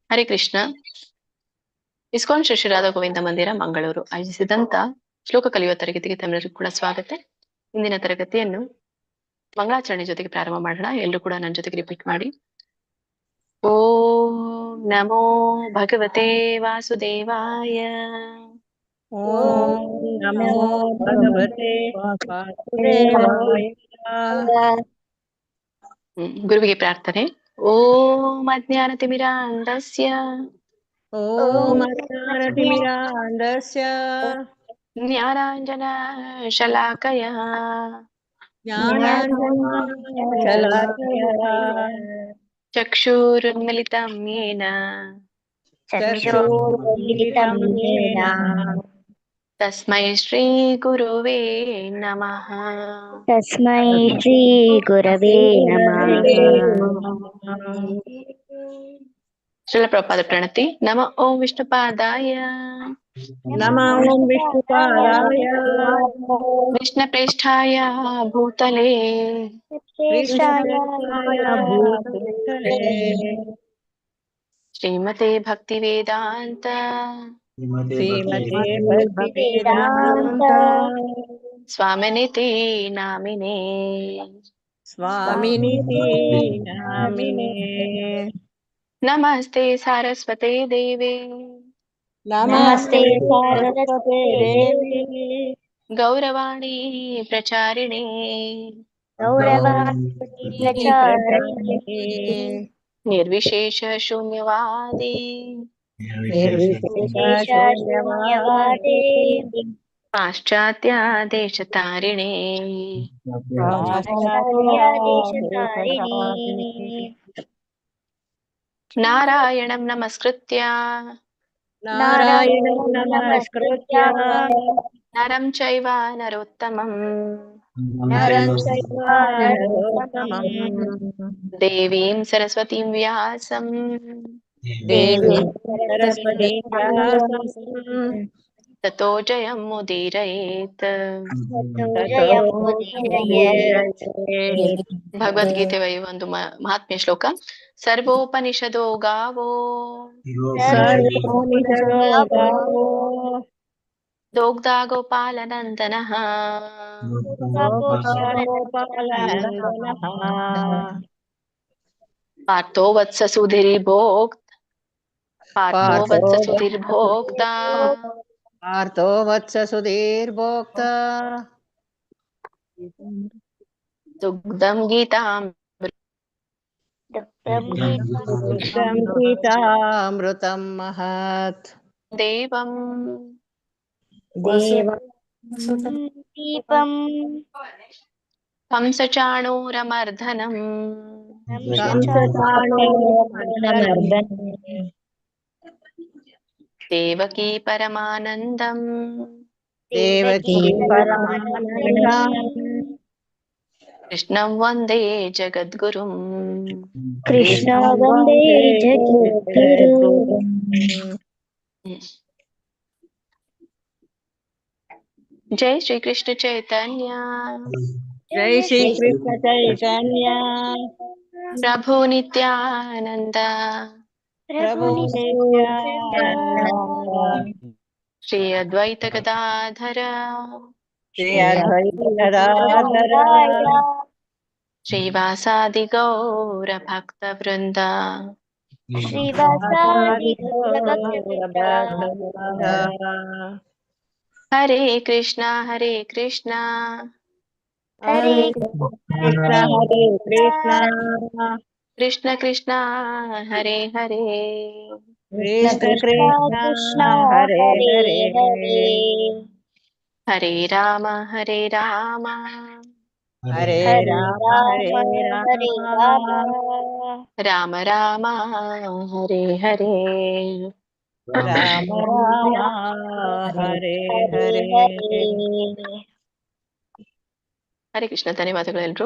Hare Krishna. ISKCON Shri Shri Radha Govinda ಮಂದಿರ ಮಂಗಳೂರು ಆಯೋಜಿಸಿದಂತ ಶ್ಲೋಕ ಕಲಿಯುವ ತರಗತಿಗೆ ತಮ್ಮೆಲ್ಲರಿಗೂ ಕೂಡ ಸ್ವಾಗತ. ಇಂದಿನ ತರಗತಿಯನ್ನು ಮಂಗಳಾಚರಣೆ ಜೊತೆಗೆ ಪ್ರಾರಂಭ ಮಾಡೋಣ. ಎಲ್ಲರೂ ಕೂಡ ನನ್ನ ಜೊತೆಗೆ ರಿಪೀಟ್ ಮಾಡಿ. ಓಂ ನಮೋ ಭಗವತೆ ವಾಸುದೇವಾಯ. ಓಂ ನಮೋ ಭಗವತೆ ವಾಸುದೇವಾಯ. ಗುರುವಿಗೆ ಪ್ರಾರ್ಥನೆ. ಓಂ ಅಜ್ಞಾನತಿಮಿರಾಂಧಸ್ಯ ಓಂ ಅಜ್ಞಾನತಿಮಿರಾಂಧಸ್ಯ ಜ್ಞಾನಾಂಜನ ಶಲಾಕಯ ಜ್ಞಾನಾಂಜನಶಲಾಕಯ ಚಕ್ಷುರುನ್ಮಿಲಿತಂ ಯೇನ ಚಕ್ಷುರುನ್ಮಿಲಿತಂ ಯೇನ ತಸ್ಮೈ ಶ್ರೀ ಗುರುವೇ ನಮಃ. ತಸ್ಮೈ ಶ್ರೀ ಗುರವೇ ನಮಃ. ಶ್ರೀಲ ಪ್ರಭುಪಾದ ಪ್ರಣತಿ. ನಮ ಓಂ ವಿಷ್ಣುಪಾದಾಯ ನಮಃ ಓಂ ವಿಷ್ಣುಪಾದಾಯ ವಿಷ್ಣುಪ್ರೇಷ್ಠಾಯ ಭೂತಲೇ ಕೃಷ್ಣಾಯ ಭೂತಲೇ ಶ್ರೀಮತೆ ಭಕ್ತಿ ವೇದಾಂತ ಶ್ರೀಮತೆ ಭಕ್ತಿವೇದಾಂತ ಸ್ವಾಮಿನಿತಿ ನಾಮಿನೇ ಸ್ವಾಮಿನಿತಿ ನಾಮಿನೇ. ನಮಸ್ತೆ ಸಾರಸ್ವತೆ ದೇವೆ ನಮಸ್ತೆ ಸಾರಸ್ವತೆ ದೇವಿ ಗೌರವಾಣಿ ಪ್ರಚಾರಿಣೆ ನಿರ್ವಿಶೇಷ ಶೂನ್ಯವಾದಿ ನಿರ್ವಿಶೇಷಶೂನ್ಯವಾದಿ ಪಾಶ್ಚಾತ್ಯ ದೇಶತಾರಿಣೆ ನಾರಾಯಣಂ ನಮಸ್ಕೃತ್ಯ ನಾರಾಯಣಂ ನಮಸ್ಕೃತ್ಯ ನರಂ ಚೈವ ನರೋತ್ತಮಂ ನರಂ ಚೈವ ನರೋತ್ತಮಂ ದೇವೀಂ ಸರಸ್ವತೀಂ ವ್ಯಾಸಂ ದೇವೀಂ ಸರಸ್ವತೀಂ ವ್ಯಾಸಂ ತತೋ ಜಯಂ ಮುದೀರಯೇತ್. ಭಗವದ್ಗೀತೆ ಒಂದು ಮಹಾತ್ಮ್ಯ ಶ್ಲೋಕ. ಸರ್ವೋಪನಿಷದೋ ಗಾವೋ ದೋಗ್ಧಾ ಗೋಪಾಲನಂದನಃ ಪಾರ್ಥೋ ವತ್ಸ ಸುಧೀರ್ಭೋಕ್ತ ಪಾರ್ಥೋ ವತ್ಸ ಸುಧೀರ್ಭೋಕ್ತ ದುಗ್ಧಂ ಗೀತಾಮೃತಂ ಮಹತ್ ದೇವಂ ದೀಪಂ ಕಂಸಚಾಣೂರಮರ್ಧನಂ ದೇವಕೀ ಪರಮಾನಂದಂ ದೇವಕೀ ಪರಮಾನಂದಂ ಕೃಷ್ಣಂ ವಂದೇ ಜಗದ್ಗುರುಂ. ಕೃಷ್ಣ ವಂದೇ ಜಗದ್ಗುರು. ಜೈ ಶ್ರೀ ಕೃಷ್ಣ ಚೈತನ್ಯ ಜೈ ಶ್ರೀ ಕೃಷ್ಣ ಚೈತನ್ಯ ಪ್ರಭು ನಿತ್ಯಾನಂದ ಪ್ರಭು ಶ್ರೀ ಅದ್ವೈತ ಗದಾಧರ ಶ್ರೀ ಅದ್ವೈತ ಗದಾಧರ ಶ್ರೀವಾಸಾದಿ ಗೌರ ಭಕ್ತ ವೃಂದ ಹರೇ ಕೃಷ್ಣ ಹರೇ ಕೃಷ್ಣ ಹರೇ ಹರೇ ಕೃಷ್ಣ ಕೃಷ್ಣ ಕೃಷ್ಣ ಹರೇ ಹರೇ ಕೃಷ್ಣ ಕೃಷ್ಣ ಹರೇ ಹರೇ ಹರೇ ರಾಮ ಹರೇ ರಾಮ ಹರೇ ರಾಮ ಹರೇ ರಾಮ ರಾಮ ರಾಮ ಹರೇ ಹರೇ ರಾಮ ರಾಮ ಹರೇ ಹರೇ. ಹರೇ ಕೃಷ್ಣ. ಧನ್ಯವಾದಗಳು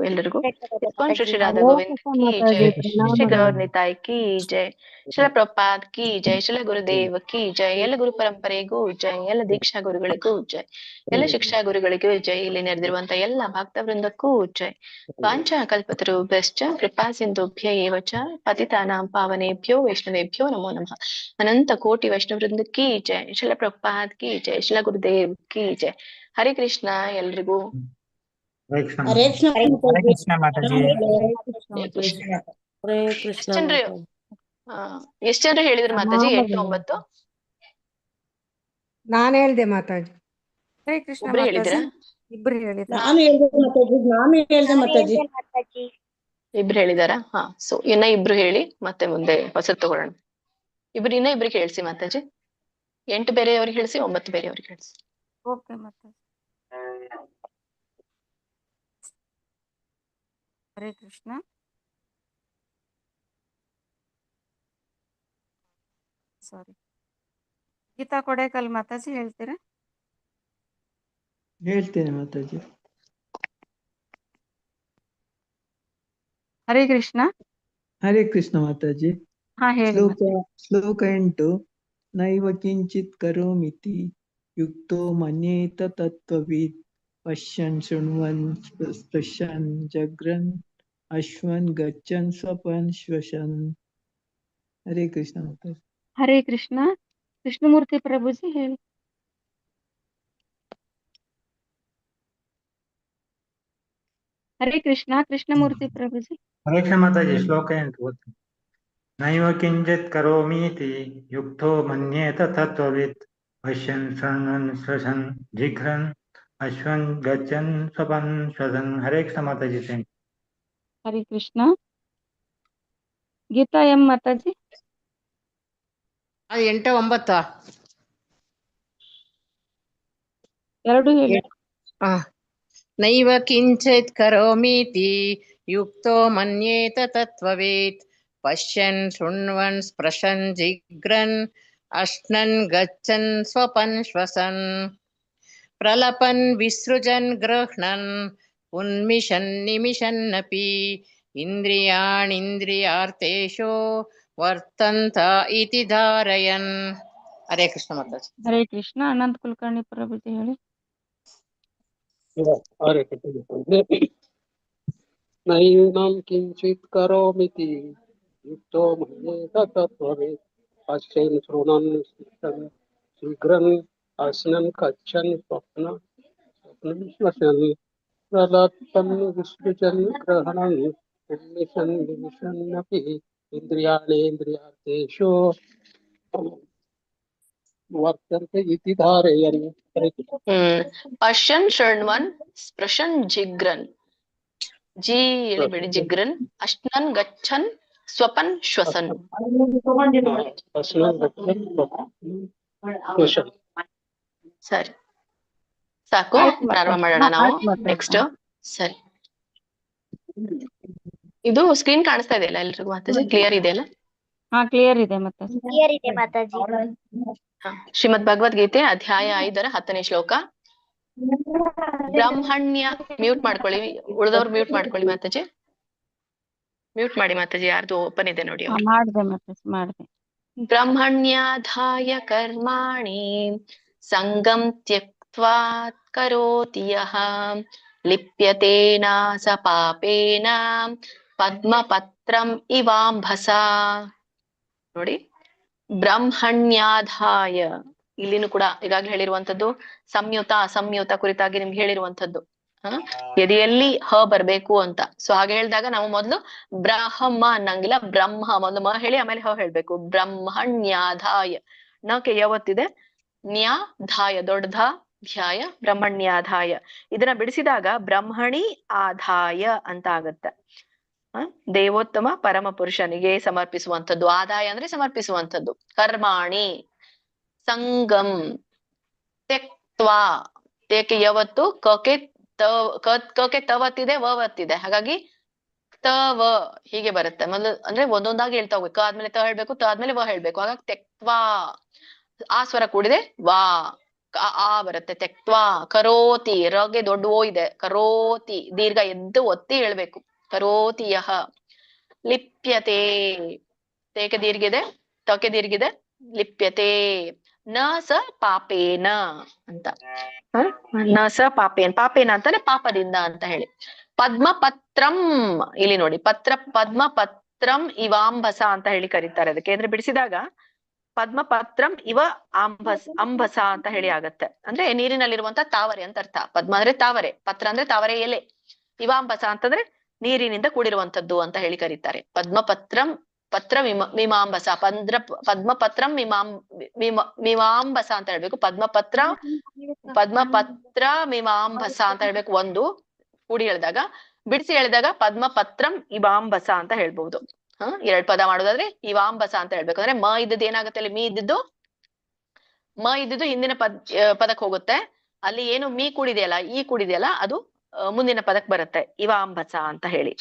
ಎಲ್ಲರಿಗೂ. ಇಸ್ಕಾನ್ ಶ್ರೀ ಶ್ರೀ ರಾಧಾ ಹರೇ ಗೋವಿಂದ್ ಕೃಷ್ಣ ಕಿ ಜೈ, ಮಾತಾಜಿ, ಶ್ರೀ ಶ್ರೀ ಗೌರ್ ಪ್ರಣಾಮಗಳು. ನಿತಾಯ್ ಕಿ ಜೈ, ಶಿಲ ಪ್ರಭುಪಾದ್ ಕಿ ಜೈ, ಶಿಲ ಗುರುದೇವ್ ಕಿ ಜೈ, ಎಲ್ಲ ಗುರು ಪರಂಪರೆಗೂ ಜೈ, ಎಲ್ಲ ದೀಕ್ಷಾ ಗುರುಗಳಿಗೂ ಜೈ, ಎಲ್ಲ ಶಿಕ್ಷಾ ಗುರುಗಳಿಗೂ ಜೈ, ಇಲ್ಲಿ ನೆರೆದಿರುವಂತ ಎಲ್ಲ ಭಕ್ತ ವೃಂದಕ್ಕೂ ಜೈ. ವಾಂಚ ಕಲ್ಪತರುಭ್ಯಶ್ಚ ಕೃಪಾ ಸಿಂಧುಭ್ಯ ಏವ ಚ ಪತಿತಾನಾಂ ಪಾವನೇಭ್ಯೋ ವೈಷ್ಣವೇಭ್ಯೋ ನಮೋ ನಮಃ. ಅನಂತ ಕೋಟಿ ವೈಷ್ಣವ ವೃಂದ ಕಿ ಜೈ, ಶಿಲ ಪ್ರಭುಪಾದ್ ಕಿ ಜೈ, ಶಿಲ ಗುರುದೇವ್ ಕಿ ಜೈ. ಹರೇ ಕೃಷ್ಣ ಎಲ್ರಿಗೂ. ಹರೇ ಕೃಷ್ಣ ಹರೇ ಕೃಷ್ಣ ಹರೇ ಮಾತಾಜಿ. ಕೃಷ್ಣ ಮಾತಾಜಿ. ಹರೇ ಕೃಷ್ಣ ಹರೇ ಕೃಷ್ಣ. ಹರೇ ಕೃಷ್ಣ ಎಷ್ಟ್ ಜನರು ಎಷ್ಟ್ ಜನರು ಹೇಳಿದ್ರು ಮಾತಾಜಿ? 8, 9 ನಾನು ಹೇಳ್ದೆ ಮಾತಾಜಿ. ಹರೇ ಕೃಷ್ಣ ಒಬ್ರು ಮಾತಾಜಿ. ಹೇಳಿದ್ರಾ? ಇಬ್ರು ಹೇಳಿದ್ರು. ನಾನು ಹೇಳ್ದೆ ಮಾತಾಜಿ. ಇಬ್ರು ಹೇಳಿದಾರಾ? ಹಾ. ಸೊ ಇನ್ನ ಇಬ್ರು ಹೇಳಿ ಮತ್ತೆ ಮುಂದೆ ಹೊಸದ್ ತಗೊಳ್ಳೋಣ. ಇನ್ನ ಇಬ್ರಿಗೆ ಹೇಳ್ಸಿ ಮಾತಾಜಿ. 8 ಬೇರೆಯವ್ರಿಗೆ ಹೇಳ್ಸಿ, 9 ಬೇರೆಯವ್ರಿಗೆ ಹೇಳ್ಸಿ. ಓಕೆ ಮಾತಾಜಿ. ಹರೇ ಕೃಷ್ಣ. ಸಾರಿ, ಗೀತಾ ಕೊಡೇಕಲ್ ಮಾತಾಜಿ ಹೇಳ್ತೀರಾ? ಹೇಳ್ತೇನೆ ಮಾತಾಜಿ. ಹರೇ ಕೃಷ್ಣ. ಹರೇ ಕೃಷ್ಣ ಮಾತಾಜಿ. ಹಾ ಹೇಳಿ ಶ್ಲೋಕ 8. ನೈವ ಕಿಂಚಿತ್ ಕರೋಮಿತಿ ಯುಕ್ತೋ ಮನ್ಯೇತ ತತ್ವವಿದ್ ಪಶ್ಯನ್ ಶೃಣ್ವನ್ ಸ್ಪೃಶನ್ ಜಗ್ರನ್ ಅಶ್ವನ್ ಗಚ್ಚನ್ ಸ್ವಪನ್ ಶ್ವಸನ್. ಹರೇ ಕೃಷ್ಣ ಮಾತಾಜಿ. ಹರೇ ಕೃಷ್ಣ. ಕೃಷ್ಣಮೂರ್ತಿ ಪ್ರಭುಜಿ ಹೇಳಿ. ಹರೇ ಕೃಷ್ಣ. ಕೃಷ್ಣಮೂರ್ತಿ ಪ್ರಭುಜಿ. ಹರೇ ಕೃಷ್ಣ ಮಾತಾಜಿ. ಶ್ಲೋಕ 8 ಓದ್ತೀನಿ. ನೈವ ಕಿಂಚಿತ್ ಕರೋಮೀತಿ ಯುಕ್ತೋ ಮನ್ಯೇತ ತತ್ವವಿತ್ ಪಶ್ಯನ್ ಶೃಣ್ವನ್ ಸ್ಪೃಶನ್ ಜಿಘ್ರನ್ ಅಶ್ವನ್ ಗಚ್ಚನ್ ಸ್ವಪನ್ ಶ್ವಸನ್. ಹರೇ ಕೃಷ್ಣ ಮಾತಾಜಿ. ಹರೇ ಕೃಷ್ಣ. ಗೀತಾ ಎಂ ಮಾತಾಜಿ. 8, 9 ಎರಡು ಹೇಳಿ. ನೈವ ಕಿಂಚಿತ್ ಕರೋಮೀತಿ ಯುಕ್ತೋ ಮನ್ಯೇತ ತತ್ವವೇತ್ ಪಶ್ಯನ್ ಶೃಣ್ವನ್ ಸ್ಪೃಶನ್ ಜಿಗ್ರನ್ ಅಶ್ನನ್ ಗಚ್ಚನ್ ಸ್ವಪನ್ ಶ್ವಸನ್ ಪ್ರಲಪನ್ ವಿಸೃಜನ್ ಗೃಹ್ಣನ್ ಉನ್ಮಿಷನ್ ನಿಮಿಷನ್ನಪಿ ಇಂದ್ರಿಯಾಣಿಂದ್ರಿಯಾರ್ಥೇಶು ವರ್ತಂತ ಇತಿ ಧಾರಯನ್. ಹರೇ ಕೃಷ್ಣ ಮಾತಾಜಿ. ಹರೇ ಕೃಷ್ಣ. ಅನಂತ್ ಕುಲಕರ್ಣಿ ಪ್ರಭುಜಿ ಹೇಳಿ. ಹರೇ ಕೃಷ್ಣ. ನೈನಂ ಕಿಂಚಿತ್ ಕರೋಮಿತಿ ಯುಕ್ತೋ ಮನ್ಯೇತ ತತ್ವವೇತ್ ಪಶ್ಯನ್ ಶೃಣ್ವನ್ ಸ್ಪೃಶನ್ ಜಿಘ್ರನ್ ಅಶ್ನನ್ ಗಚ್ಚನ್ ಸ್ವಪನ್ ಶ್ವಸನ್ ಪ್ರಲಪನ್ ವಿಸೃಜನ್ ಗೃಹಣನ್ ಉನ್ಮಿಷನ್ ನಿಮಿಷನ್ನಪಿ ಇಂದ್ರಿಯಾಣೇಂದ್ರಿಯಾರ್ಥೇಷು ವರ್ತಂತೆ ಇತಿ ಧಾರಯನ್. ಹರೇ ಕೃಷ್ಣ. ಪಶ್ಯನ್ ಶೃಣ್ವನ್ ಸ್ಪೃಶನ್ ಜಿಗ್ರನ್, ಜಿ ಎಳಿಬೇಡಿ, ಜಿಗ್ರನ್ ಅಶ್ನನ್ ಗಚ್ಚನ್ ಸ್ವಪನ್ ಶ್ವಸನ್. ಸರಿ, ಸಾಕು. ಪ್ರಾರಂಭ ಮಾಡೋಣ ನಾವು. ನೆಕ್ಸ್ಟ್. ಸರಿ, ಇದು ಸ್ಕ್ರೀನ್ ಕಾಣಿಸ್ತಾ ಇದೆಯಲ್ಲ ಎಲ್ರಿಗೂ ಮಾತಾಜಿ? ಕ್ಲಿಯರ್ ಇದೆಯಲ್ಲ? ಹಾ ಕ್ಲಿಯರ್ ಇದೆ ಮಾತಾಜಿ. ಕ್ಲಿಯರ್ ಇದೆ ಮಾತಾಜಿ. ಶ್ರೀಮದ್ ಭಗವದ್ಗೀತೆ ಅಧ್ಯಾಯ 5 10ನೇ ಶ್ಲೋಕ. ಬ್ರಹ್ಮಣ್ಯ ಮ್ಯೂಟ್ ಮಾಡ್ಕೊಳ್ಳಿ, ಉಳಿದವ್ರು ಮ್ಯೂಟ್ ಮಾಡ್ಕೊಳ್ಳಿ ಮಾತಾಜಿ. ಮ್ಯೂಟ್ ಮಾಡಿ ಮಾತಾಜಿ, ಯಾರ್ದು ಓಪನ್ ಇದೆ ನೋಡಿ. ಮಾಡ್ದೆ ಮಾತಾಜಿ, ಮಾಡ್ದೆ. ಬ್ರಹ್ಮಣ್ಯಾಧಾಯ ಕರ್ಮಾಣಿ ಸಂಗಂ ತ್ಯಕ್ತ್ವಾ ಕರೋತಿ ಯಃ ಲಿಪ್ಯತೇನ ಸ ಪಾಪೇನ ಪದ್ಮಪತ್ರಂ ಇವಾಂಭಸಾ. ನೋಡಿ, ಬ್ರಹ್ಮಣ್ಯಾಧಾಯ, ಇಲ್ಲಿನೂ ಕೂಡ ಈಗಾಗಲೇ ಹೇಳಿರುವಂತದ್ದು ಸಂಯುತ ಅಸಂಯುತ ಕುರಿತಾಗಿ ನಿಮ್ಗೆ ಹೇಳಿರುವಂತದ್ದು. ಎದೆಯಲ್ಲಿ ಹ ಬರ್ಬೇಕು ಅಂತ. ಸೊ ಹಾಗೆ ಹೇಳಿದಾಗ ನಾವು ಮೊದಲು ಬ್ರಹ್ಮ ಅನ್ನಂಗಿಲ್ಲ, ಬ್ರಹ್ಮ ಮೊದಲು ಮ ಹೇಳಿ ಆಮೇಲೆ ಹ ಹೇಳ್ಬೇಕು. ಬ್ರಹ್ಮಣ್ಯಾಧಾಯ, ನಕ್ಕೆ ಯಾವತ್ತಿದೆ, ನ್ಯಾಧಾಯ ದೊಡ್ಡಧ ಧ್ಯಾಯ, ಬ್ರಹ್ಮಣ್ಯಾಧಾಯ. ಇದನ್ನ ಬಿಡಿಸಿದಾಗ ಬ್ರಹ್ಮಣಿ ಆಧಾಯ ಅಂತ ಆಗತ್ತೆ. ದೇವೋತ್ತಮ ಪರಮ ಪುರುಷನಿಗೆ ಸಮರ್ಪಿಸುವಂಥದ್ದು. ಆದಾಯ ಅಂದ್ರೆ ಸಮರ್ಪಿಸುವಂಥದ್ದು. ಕರ್ಮಾಣಿ ಸಂಗಂ ತ್ಯಕ್ತ್ವಾ, ತೇಕೆ ಯಾವತ್ತು, ಕಕ್ಕೆ ತವತ್ತಿದೆ, ವತ್ತಿದೆ, ಹಾಗಾಗಿ ತವ ಹೀಗೆ ಬರುತ್ತೆ. ಮೊದಲು ಅಂದ್ರೆ ಒಂದೊಂದಾಗಿ ಹೇಳ್ತಾ ಹೋಗ್ಬೇಕು. ಕ ಆದ್ಮೇಲೆ ತ ಹೇಳ್ಬೇಕು, ತ ಆದ್ಮೇಲೆ ವ ಹೇಳ್ಬೇಕು. ಹಾಗಾಗಿ ತೆಕ್ವಾ, ಆ ಸ್ವರ ಕೂಡಿದೆ ವಾ, ಆ ಬರುತ್ತೆ. ತೆಕ್ವಾ ಕರೋತಿ, ರಗೆ ದೊಡ್ಡ ಓ ಇದೆ. ಕರೋತಿ ದೀರ್ಘ ಎದ್ದು ಒತ್ತಿ ಹೇಳ್ಬೇಕು. ಕರೋತಿಯಹ. ಲಿಪ್ಯತೆ, ತೇಕೆ ದೀರ್ಘಿದೆ, ತಕೆ ದೀರ್ಘಿದೆ. ಲಿಪ್ಯತೆ ನ ಸ ಪಾಪೇನ ಅಂತ. ನ ಸ ಪಾಪೇನ್, ಪಾಪೇನ ಅಂತಾನೆ ಪಾಪದಿಂದ ಅಂತ ಹೇಳಿ. ಪದ್ಮಪತ್ರಂ, ಇಲ್ಲಿ ನೋಡಿ ಪದ್ಮಪತ್ರಂ ಇವಾಂಬಸ ಅಂತ ಹೇಳಿ ಕರೀತಾರೆ ಅದಕ್ಕೆ. ಅಂದ್ರೆ ಬಿಡಿಸಿದಾಗ ಪದ್ಮಪತ್ರಂ ಇವ ಅಂಬಸ ಅಂತ ಹೇಳಿ ಆಗತ್ತೆ. ಅಂದ್ರೆ ನೀರಿನಲ್ಲಿರುವಂತ ತಾವರೆ ಅಂತ ಅರ್ಥ. ಪದ್ಮ ಅಂದ್ರೆ ತಾವರೆ, ಪತ್ರ ಅಂದ್ರೆ ತಾವರೆ ಎಲೆ, ಇವಾಂಬಸ ಅಂತಂದ್ರೆ ನೀರಿನಿಂದ ಕೂಡಿರುವಂತದ್ದು ಅಂತ ಹೇಳಿ ಕರೀತಾರೆ. ಪದ್ಮಪತ್ರಂ ಪತ್ರ ಮೀಮಾಂಬಸ, ಪದ್ಮಪತ್ರಂ ಮೀಮಾಂಬಸ ಅಂತ ಹೇಳ್ಬೇಕು. ಪದ್ಮಪತ್ರ ಮೀಮಾಂಬಸ ಅಂತ ಹೇಳ್ಬೇಕು ಒಂದು ಕೂಡಿ ಹೇಳಿದಾಗ. ಬಿಡಿಸಿ ಹೇಳಿದಾಗ ಪದ್ಮಪತ್ರಂ ಇವಾಂಬಸ ಅಂತ ಹೇಳ್ಬಹುದು. ಎರಡ್ ಪದ ಮಾಡೋದಾದ್ರೆ ಇವಾಂಬಸ ಅಂತ ಹೇಳ್ಬೇಕು. ಅಂದ್ರೆ ಮ ಇದ್ದದ್ದು ಏನಾಗುತ್ತೆ, ಅಲ್ಲಿ ಮ ಇದ್ದಿದ್ದು ಹಿಂದಿನ ಪದಕ್ಕೆ ಹೋಗುತ್ತೆ. ಅಲ್ಲಿ ಏನು ಮೀ ಕೂಡಿದೆಯಲ್ಲ, ಈ ಕೂಡಿದೆಯಲ್ಲ, ಅದು ಮುಂದಿನ ಪದಕ್ಕೆ ಬರುತ್ತೆ, ಇವಾಂಬಸ ಅಂತ ಹೇಳಿ.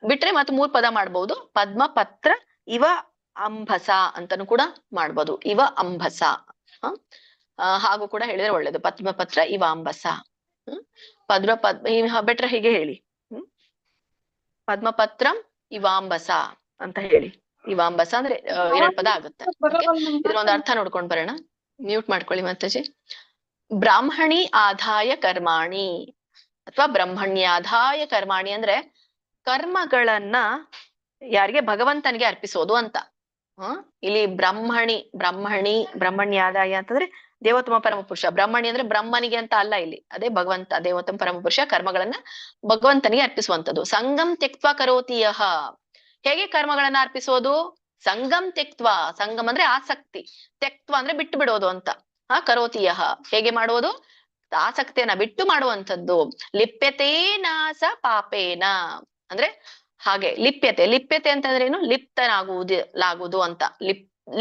ಬಿಟ್ರೆ ಮತ್ತೆ 3 ಪದ ಮಾಡ್ಬೋದು. ಪದ್ಮಪತ್ರ ಇವ ಅಂಬಸ ಅಂತಾನು ಕೂಡ ಮಾಡ್ಬೋದು. ಇವ ಅಂಬಸ ಹಾಗೂ ಕೂಡ ಹೇಳಿದ್ರೆ ಒಳ್ಳೇದು. ಪದ್ಮಪತ್ರ ಇವ ಅಂಬಸ. ಬೆಟ್ರೆ ಹೀಗೆ ಹೇಳಿ, ಪದ್ಮಪತ್ರಂ ಇವಾಂಬಸ ಅಂತ ಹೇಳಿ. ಇವಾಂಬಸ ಅಂದ್ರೆ 2 ಪದ ಆಗುತ್ತೆ. ಇದ್ರ ಒಂದು ಅರ್ಥ ನೋಡ್ಕೊಂಡ್ ಬರೋಣ. ಮ್ಯೂಟ್ ಮಾಡ್ಕೊಳ್ಳಿ ಮಾತಾಜಿ. ಬ್ರಾಹ್ಮಣಿ ಆದಾಯ ಕರ್ಮಾಣಿ ಅಥವಾ ಬ್ರಹ್ಮಣ್ಯಾದಾಯ ಕರ್ಮಾಣಿ ಅಂದ್ರೆ ಕರ್ಮಗಳನ್ನ ಯಾರಿಗೆ, ಭಗವಂತನಿಗೆ ಅರ್ಪಿಸೋದು ಅಂತ. ಇಲ್ಲಿ ಬ್ರಹ್ಮಣ್ಯಾದಾಯ ಅಂತಂದ್ರೆ ದೇವೋತ್ತಮ ಪರಮಪುರುಷ. ಬ್ರಹ್ಮಣಿ ಅಂದ್ರೆ ಬ್ರಹ್ಮನಿಗೆ ಅಂತ ಅಲ್ಲ ಇಲ್ಲಿ, ಅದೇ ಭಗವಂತ ದೇವೋತ್ತಮ ಪರಮಪುರುಷ. ಕರ್ಮಗಳನ್ನ ಭಗವಂತನಿಗೆ ಅರ್ಪಿಸುವಂತದ್ದು. ಸಂಗಂ ತ್ಯಕ್ತ್ವ ಕರೋತಿಯಹ, ಹೇಗೆ ಕರ್ಮಗಳನ್ನ ಅರ್ಪಿಸೋದು? ಸಂಗಂ ತ್ಯಕ್ತ್ವ, ಸಂಗಮ್ ಅಂದ್ರೆ ಆಸಕ್ತಿ, ತ್ಯಕ್ತ್ವ ಅಂದ್ರೆ ಬಿಟ್ಟು ಬಿಡೋದು ಅಂತ. ಕರೋತಿಯಹ ಹೇಗೆ ಮಾಡುವುದು? ಆಸಕ್ತಿಯನ್ನ ಬಿಟ್ಟು ಮಾಡುವಂಥದ್ದು. ಲಿಪ್ಯತೇನ ಸ ಪಾಪೇನ ಅಂದ್ರೆ ಹಾಗೆ. ಲಿಪ್ಯತೆ ಅಂತಂದ್ರೆ ಏನು? ಲಾಗುವುದು ಅಂತ.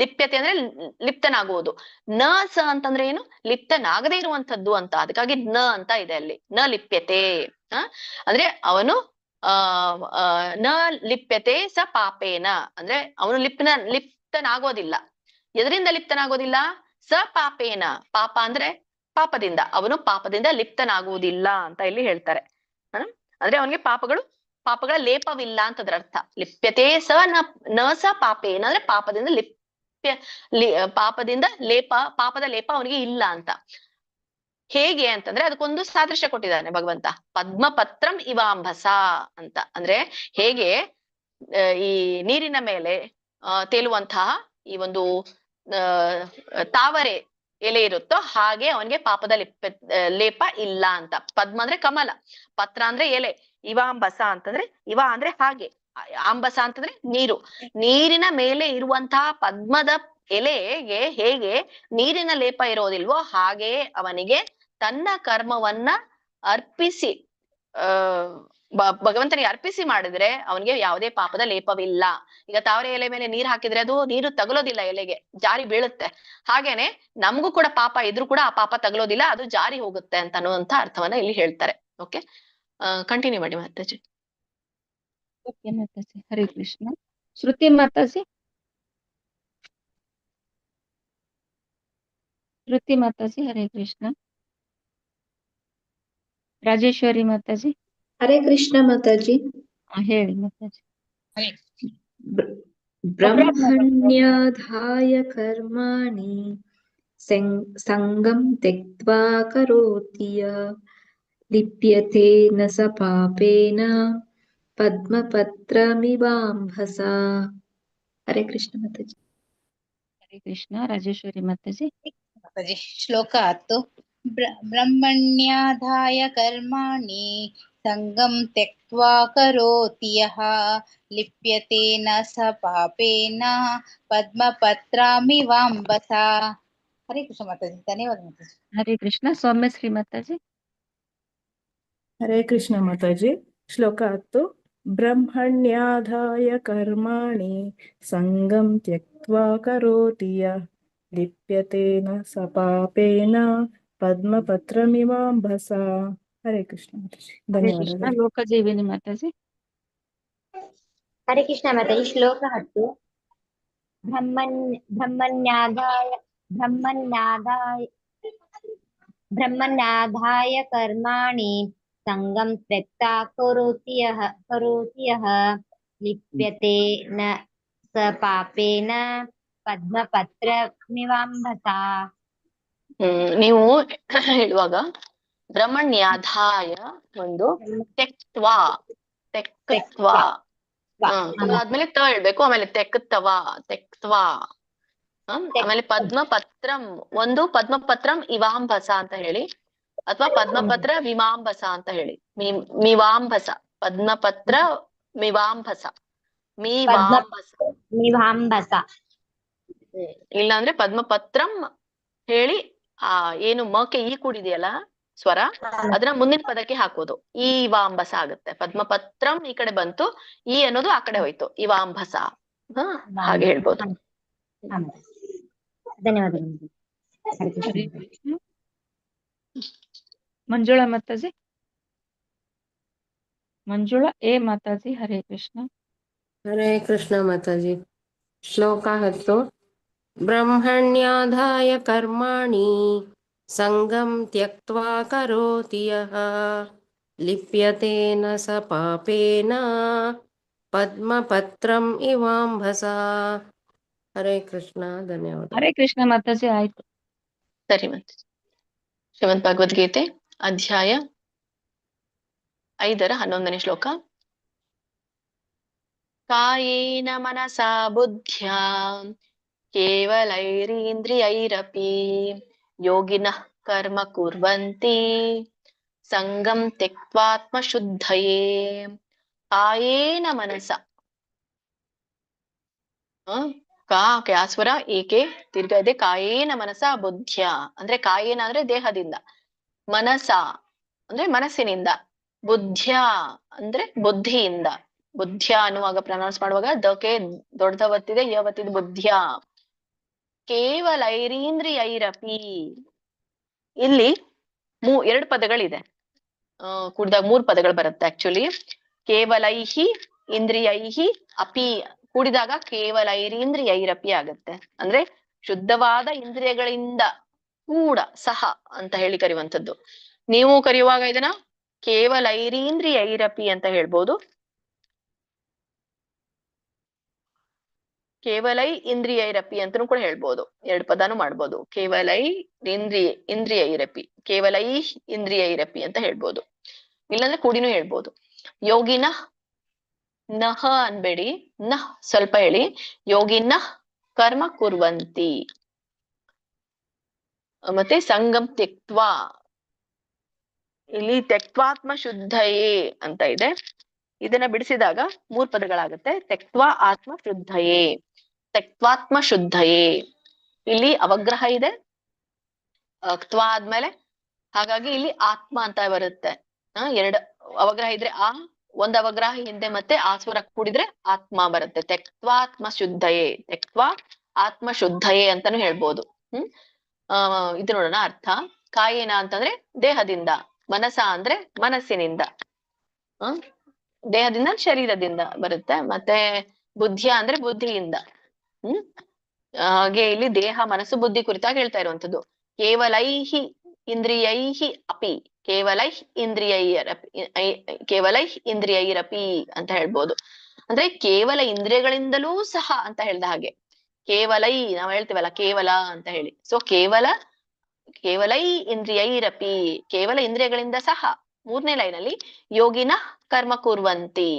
ಲಿಪ್ಯತೆ ಅಂದ್ರೆ ಲಿಪ್ತನಾಗುವುದು. ನ ಸ ಅಂತಂದ್ರೆ ಏನು? ಲಿಪ್ತನಾಗದೇ ಇರುವಂತದ್ದು ಅಂತ. ಅದಕ್ಕಾಗಿ ನ ಅಂತ ಇದೆ ಅಲ್ಲಿ. ನ ಲಿಪ್ಯತೆ ಅಂದ್ರೆ ಅವನು ನ ಲಿಪ್ಯತೆ ಸ ಪಾಪೇನ ಅಂದ್ರೆ ಅವನು ಲಿಪ್ತನಾಗೋದಿಲ್ಲ. ಎದರಿಂದ ಲಿಪ್ತನಾಗೋದಿಲ್ಲ? ಸ ಪಾಪೇನ, ಪಾಪ ಅಂದ್ರೆ ಪಾಪದಿಂದ. ಅವನು ಪಾಪದಿಂದ ಲಿಪ್ತನಾಗುವುದಿಲ್ಲ ಅಂತ ಇಲ್ಲಿ ಹೇಳ್ತಾರೆ. ಅಂದ್ರೆ ಅವನಿಗೆ ಪಾಪಗಳ ಲೇಪವಿಲ್ಲ ಅಂತದ್ರ ಅರ್ಥ. ಲಿಪ್ಯತೆ ಸ ನ ಸ ಪಾಪೇನ ಅಂದ್ರೆ ಪಾಪದಿಂದ ಪಾಪದ ಲೇಪ ಅವನಿಗೆ ಇಲ್ಲ ಅಂತ. ಹೇಗೆ ಅಂತಂದ್ರೆ ಅದಕ್ಕೊಂದು ಸಾದೃಶ್ಯ ಕೊಟ್ಟಿದ್ದಾನೆ ಭಗವಂತ. ಪದ್ಮಪತ್ರಂ ಇವಾಂಬಸ ಅಂತ. ಅಂದ್ರೆ ಹೇಗೆ ಈ ನೀರಿನ ಮೇಲೆ ತೇಲುವಂತಹ ಈ ಒಂದು ತಾವರೆ ಎಲೆ ಇರುತ್ತೋ ಹಾಗೆ ಅವನಿಗೆ ಪಾಪದ ಲೇಪ ಇಲ್ಲ ಅಂತ. ಪದ್ಮ ಅಂದ್ರೆ ಕಮಲ, ಪತ್ರ ಅಂದ್ರೆ ಎಲೆ, ಇವಾಂಬಸ ಅಂತಂದ್ರೆ ಇವ ಅಂದ್ರೆ ಹಾಗೆ, ಆಂಬಸ ಅಂತಂದ್ರೆ ನೀರು. ನೀರಿನ ಮೇಲೆ ಇರುವಂತಹ ಪದ್ಮದ ಎಲೆಗೆ ಹೇಗೆ ನೀರಿನ ಲೇಪ ಇರೋದಿಲ್ವೋ ಹಾಗೆ ಅವನಿಗೆ ತನ್ನ ಕರ್ಮವನ್ನ ಅರ್ಪಿಸಿ ಭಗವಂತನಿಗೆ ಅರ್ಪಿಸಿ ಮಾಡಿದ್ರೆ ಅವನಿಗೆ ಯಾವುದೇ ಪಾಪದ ಲೇಪವಿಲ್ಲ. ಈಗ ತಾವರೆ ಎಲೆ ಮೇಲೆ ನೀರ್ ಹಾಕಿದ್ರೆ ಅದು ನೀರು ತಗಲೋದಿಲ್ಲ, ಎಲೆಗೆ ಜಾರಿ ಬೀಳುತ್ತೆ. ಹಾಗೇನೆ ನಮಗೂ ಕೂಡ ಪಾಪ ಇದ್ರೂ ಕೂಡ ಆ ಪಾಪ ತಗಲೋದಿಲ್ಲ, ಅದು ಜಾರಿ ಹೋಗುತ್ತೆ ಅಂತ ಅನ್ನುವಂತ ಅರ್ಥವನ್ನ ಇಲ್ಲಿ ಹೇಳ್ತಾರೆ. ಓಕೆ, ಕಂಟಿನ್ಯೂ ಮಾಡಿ ಮಾತಾಜಿ. ಓಕೆ ಮಾತಾಜಿ, ಹರೇ ಕೃಷ್ಣ. ಶ್ರುತಿ ಮಾತಾಜಿ. ಹರೇ ಕೃಷ್ಣ. ರಾಜೇಶ್ವರಿ ಮಾತಾಜಿ. ಹರೇ ಕೃಷ್ಣ ಮಾತಾಜಿ. ಹೇಳಿ ಮಾತಾಜಿ. ಬ್ರಹ್ಮಣ್ಯಾಧಾಯ ಕರ್ಮಾಣಿ ಸಂಗಂ ತ್ಯಕ್ತ್ವಾ ಕರೋತಿ ಲಿಪ್ಯತೆ ನ ಸ ಪಾಪೇನ ಪದ್ಮಪತ್ರಮಿವಾಂಬಸ. ಹರೇ ಕೃಷ್ಣ ಮಾತಾಜಿ. ಹರೇ ಕೃಷ್ಣ. ರಾಜೇಶ್ವರಿ ಮಾತಾಜಿ. ಮಾತಾಜಿ. ಶ್ಲೋಕ 10. ಬ್ರಹ್ಮಣ್ಯಾಧಾಯ ಕರ್ಮಾಣಿ ಸಂಗಂ ತ್ಯಕ್ತ್ವಾ ಕರೋತಿ ಯಃ ಲಿಪ್ಯತೆ ನ ಸ ಪಾಪೇನ ಪದ್ಮಪತ್ರಮಿವಾಂಬಸ. ಹರೇ ಕೃಷ್ಣ ಮಾತಾಜಿ. ಧನ್ಯವಾದ ಮಾತಾಜಿ. ಹರೇ ಕೃಷ್ಣ. ಸೌಮ್ಯಶ್ರೀ ಮಾತಾಜಿ. ಹರೇ ಕೃಷ್ಣ ಮಾತಾಜಿ. ಶ್ಲೋಕ 10. ಬ್ರಹ್ಮಣ್ಯಾಧಾಯ ಕರ್ಮಾಣಿ ಸಂಗಂ ತ್ಯಕ್ತ್ವಾ ಕರೋತಿ ಯಃ ಲಿಪ್ಯತೆ ನ ಸ ಪಾಪೇನ ಪದ್ಮಪತ್ರಮಿವಾಂಬಸ. ಹರೇ ಕೃಷ್ಣ ಮಾತಾಜಿ. ಧನ್ಯವಾದಗಳು. ಲೋಕಜೀವಿನಿ ಮಾತಾಜಿ. ಹರೇ ಕೃಷ್ಣ ಮಾತಾಜಿ. ಶ್ಲೋಕ 10. ಬ್ರಹ್ಮಣ್ಯಾಧಾಯ ब्रह्मण्याधाय ब्रह्मण्याधाय कर्माणि सङ्गं त्यक्त्वा करोति यः लिप्यते न स पापेन पद्मपत्रमिवाम्भसा. ನೀವು ಹೇಳುವಾಗ ಬ್ರಹ್ಮಣ್ಯಾಧಾಯ ಒಂದು ತೆಕ್ತ್ವಾ ತೆಕ್ತ್ವಾ ಅದಾದ್ಮೇಲೆ ತ ಹೇಳ್ಬೇಕು, ಆಮೇಲೆ ತೆಕ್ತ್ವಾ ಆಮೇಲೆ ಪದ್ಮಪತ್ರಂ ಒಂದು ಪದ್ಮಪತ್ರಂ ಇವಾಂಭಸ ಅಂತ ಹೇಳಿ, ಅಥವಾ ಪದ್ಮಪತ್ರ ವಿಮಾಂಭಸ ಅಂತ ಹೇಳಿ. ಮಿವಾಂಭಸ ಪದ್ಮಪತ್ರ ಮಿವಾಂಭಸ ಮಿವಾಂಭಸ. ಇಲ್ಲ ಅಂದ್ರೆ ಪದ್ಮಪತ್ರಂ ಹೇಳಿ ಆ ಏನು ಮಕ್ಕೆ ಈ ಕೂಡಿದೆಯಲ್ಲ ಸ್ವರ, ಅದನ್ನ ಮುಂದಿನ ಪದಕ್ಕೆ ಹಾಕೋದು, ಈ ವಾಂಬಸ ಆಗುತ್ತೆ. ಪದ್ಮಪತ್ರಂ ಈ ಕಡೆ ಬಂತು, ಈ ಅನ್ನೋದು ಆ ಕಡೆ ಹೋಯ್ತು, ಇವಾಂಭಸ. ಹಾಗೆ ಹೇಳ್ಬೋದು. ಧನ್ಯವಾದಗಳು. ಹರೇ ಕೃಷ್ಣ. ಮಂಜುಳಾ ಮಾತಾಜಿ. ಮಂಜುಳಾ ಎ ಮಾತಾಜಿ. ಹರೇ ಕೃಷ್ಣ. ಹರೇ ಕೃಷ್ಣ ಮಾತಾಜಿ. ಶ್ಲೋಕ 10. ಬ್ರಹ್ಮಣ್ಯಾಧಾಯ ಕರ್ಮಾಣಿ ಸಂಗಂ ತ್ಯಕ್ತ್ವಾ ಕರೋತಿ ಯಃ ಲಿಪ್ಯತೆ ನ ಸ ಪಾಪೇನ ಪದ್ಮಪತ್ರಂ ಇವಾಂಭಸ. ಹರೇ ಕೃಷ್ಣ. ಧನ್ಯವಾದ. ಹರೇ ಕೃಷ್ಣ ಮಾತಾಜಿ. ಆಯ್ತು. ಸರಿ ಮತ್ತೆ ಶ್ರೀಮದ್ ಭಗವದ್ಗೀತೆ ಅಧ್ಯಾಯ 5 11ನೇ ಶ್ಲೋಕ. ಕಾಯೇನ ಮನಸಾ ಬುದ್ಧ್ಯಾ ಕೇವಲೈರೀಂದ್ರಿಯೈರಪಿ ಯೋಗಿನಃ ಕರ್ಮ ಕುರ್ವಂತಿ ಸಂಗಂ ತ್ಯಕ್ತ್ವಾತ್ಮ ಶುದ್ಧಯೇ. ಕಾಯೇನ ಮನಸ ಸ್ವರ ಏಕೆ ದೀರ್ಘ ಇದೆ. ಕಾಯೇನ ಮನಸ ಬುದ್ಧ್ಯ ಅಂದ್ರೆ ಕಾಯೇನ ಅಂದ್ರೆ ದೇಹದಿಂದ, ಮನಸ ಅಂದ್ರೆ ಮನಸ್ಸಿನಿಂದ, ಬುದ್ಧ್ಯ ಅಂದ್ರೆ ಬುದ್ಧಿಯಿಂದ. ಬುದ್ಧ್ಯ ಅನ್ನುವಾಗ ಪ್ರನೌನ್ಸ್ ಮಾಡುವಾಗ ದಕ್ಕೆ ದೊಡ್ಡದ ಒತ್ತಿದೆ, ಯ ಒತ್ತಿದೆ, ಬುದ್ಧ್ಯ. ಕೇವಲೈರೀಂದ್ರಿಯೈರಪಿ, ಇಲ್ಲಿ 2 ಪದಗಳಿದೆ, ಕೂಡಿದಾಗ 3 ಪದಗಳು ಬರುತ್ತೆ ಆಕ್ಚುಲಿ. ಕೇವಲೈಹಿ ಇಂದ್ರಿಯೈಹಿ ಅಪಿ ಕೂಡಿದಾಗ ಕೇವಲೈರೀಂದ್ರಿಯೈರಪಿ ಆಗತ್ತೆ. ಅಂದ್ರೆ ಶುದ್ಧವಾದ ಇಂದ್ರಿಯಗಳಿಂದ ಕೂಡ ಸಹ ಅಂತ ಹೇಳಿ ಕರೆಯುವಂಥದ್ದು. ನೀವು ಕರೆಯುವಾಗ ಇದನ್ನ ಕೇವಲೈರೀಂದ್ರಿಯೈರಪಿ ಅಂತ ಹೇಳ್ಬೋದು, ಕೇವಲೈ ಇಂದ್ರಿಯೈರಪಿ ಅಂತನೂ ಕೂಡ ಹೇಳ್ಬೋದು. 2 ಪದಾನು ಮಾಡ್ಬೋದು. ಕೇವಲೈ ಇಂದ್ರಿಯೈರಪಿ, ಕೇವಲೈ ಇಂದ್ರಿಯೈರಪಿ ಅಂತ ಹೇಳ್ಬೋದು. ಇಲ್ಲಾಂದ್ರೆ ಕೂಡಿನೂ ಹೇಳ್ಬೋದು. ಯೋಗಿನ ನಹ ಅನ್ಬೇಡಿ, ನಃ ಸ್ವಲ್ಪ ಹೇಳಿ. ಯೋಗಿನ ಕರ್ಮ ಕುರ್ವಂತಿ. ಮತ್ತೆ ಸಂಗಂ ತ್ಯಕ್ತ್ವಾ, ಇಲ್ಲಿ ತ್ಯಕ್ತ್ವಾತ್ಮ ಶುದ್ಧಯೇ ಅಂತ ಇದೆ. ಇದನ್ನ ಬಿಡಿಸಿದಾಗ 3 ಪದಗಳಾಗುತ್ತೆ. ತ್ಯಕ್ತ್ವಾ ಆತ್ಮ ಶುದ್ಧಯೇ, ತ್ಯಕ್ತ್ವಾತ್ಮ ಶುದ್ಧಯೇ. ಇಲ್ಲಿ ಅವಗ್ರಹ ಇದೆ ತ್ವಾ ಆದ್ಮೇಲೆ, ಹಾಗಾಗಿ ಇಲ್ಲಿ ಆತ್ಮ ಅಂತ ಬರುತ್ತೆ. 2 ಅವಗ್ರಹ ಇದ್ರೆ ಆ, 1 ಅವಗ್ರಹ ಹಿಂದೆ ಮತ್ತೆ ಆ ಸ್ವರ ಕೂಡಿದ್ರೆ ಆತ್ಮ ಬರುತ್ತೆ. ತ್ಯಕ್ತ್ವಾತ್ಮ ಶುದ್ಧಯೇ, ತ್ಯಕ್ತ್ವಾ ಆತ್ಮ ಶುದ್ಧಯೇ ಅಂತಾನು ಹೇಳ್ಬೋದು. ಇದು ನೋಡೋಣ ಅರ್ಥ. ಕಾಯೇನ ಅಂತಂದ್ರೆ ದೇಹದಿಂದ, ಮನಸ ಅಂದ್ರೆ ಮನಸ್ಸಿನಿಂದ, ದೇಹದಿಂದ ಶರೀರದಿಂದ ಬರುತ್ತೆ. ಮತ್ತೆ ಬುದ್ಧಿಯ ಅಂದ್ರೆ ಬುದ್ಧಿಯಿಂದ. ಹಾಗೆ ಇಲ್ಲಿ ದೇಹ ಮನಸ್ಸು ಬುದ್ಧಿ ಕುರಿತಾಗಿ ಹೇಳ್ತಾ ಇರುವಂತದ್ದು. ಕೇವಲೈಹಿ ಇಂದ್ರಿಯೈಹಿ ಅಪಿ, ಕೇವಲೈಹ್ ಇಂದ್ರಿಯೈರಪಿ ಅಂತ ಹೇಳ್ಬೋದು. ಅಂದ್ರೆ ಕೇವಲ ಇಂದ್ರಿಯಗಳಿಂದಲೂ ಸಹ ಅಂತ ಹೇಳ್ದ ಹಾಗೆ. ಕೇವಲೈ ನಾವ್ ಹೇಳ್ತೀವಲ್ಲ ಕೇವಲ ಅಂತ ಹೇಳಿ. ಸೊ ಕೇವಲೈ ಇಂದ್ರಿಯೈರಪಿ, ಕೇವಲ ಇಂದ್ರಿಯಗಳಿಂದ ಸಹ. 3ನೇ ಲೈನಲ್ಲಿ ಯೋಗಿನ ಕರ್ಮ ಕುರ್ವಂತಿ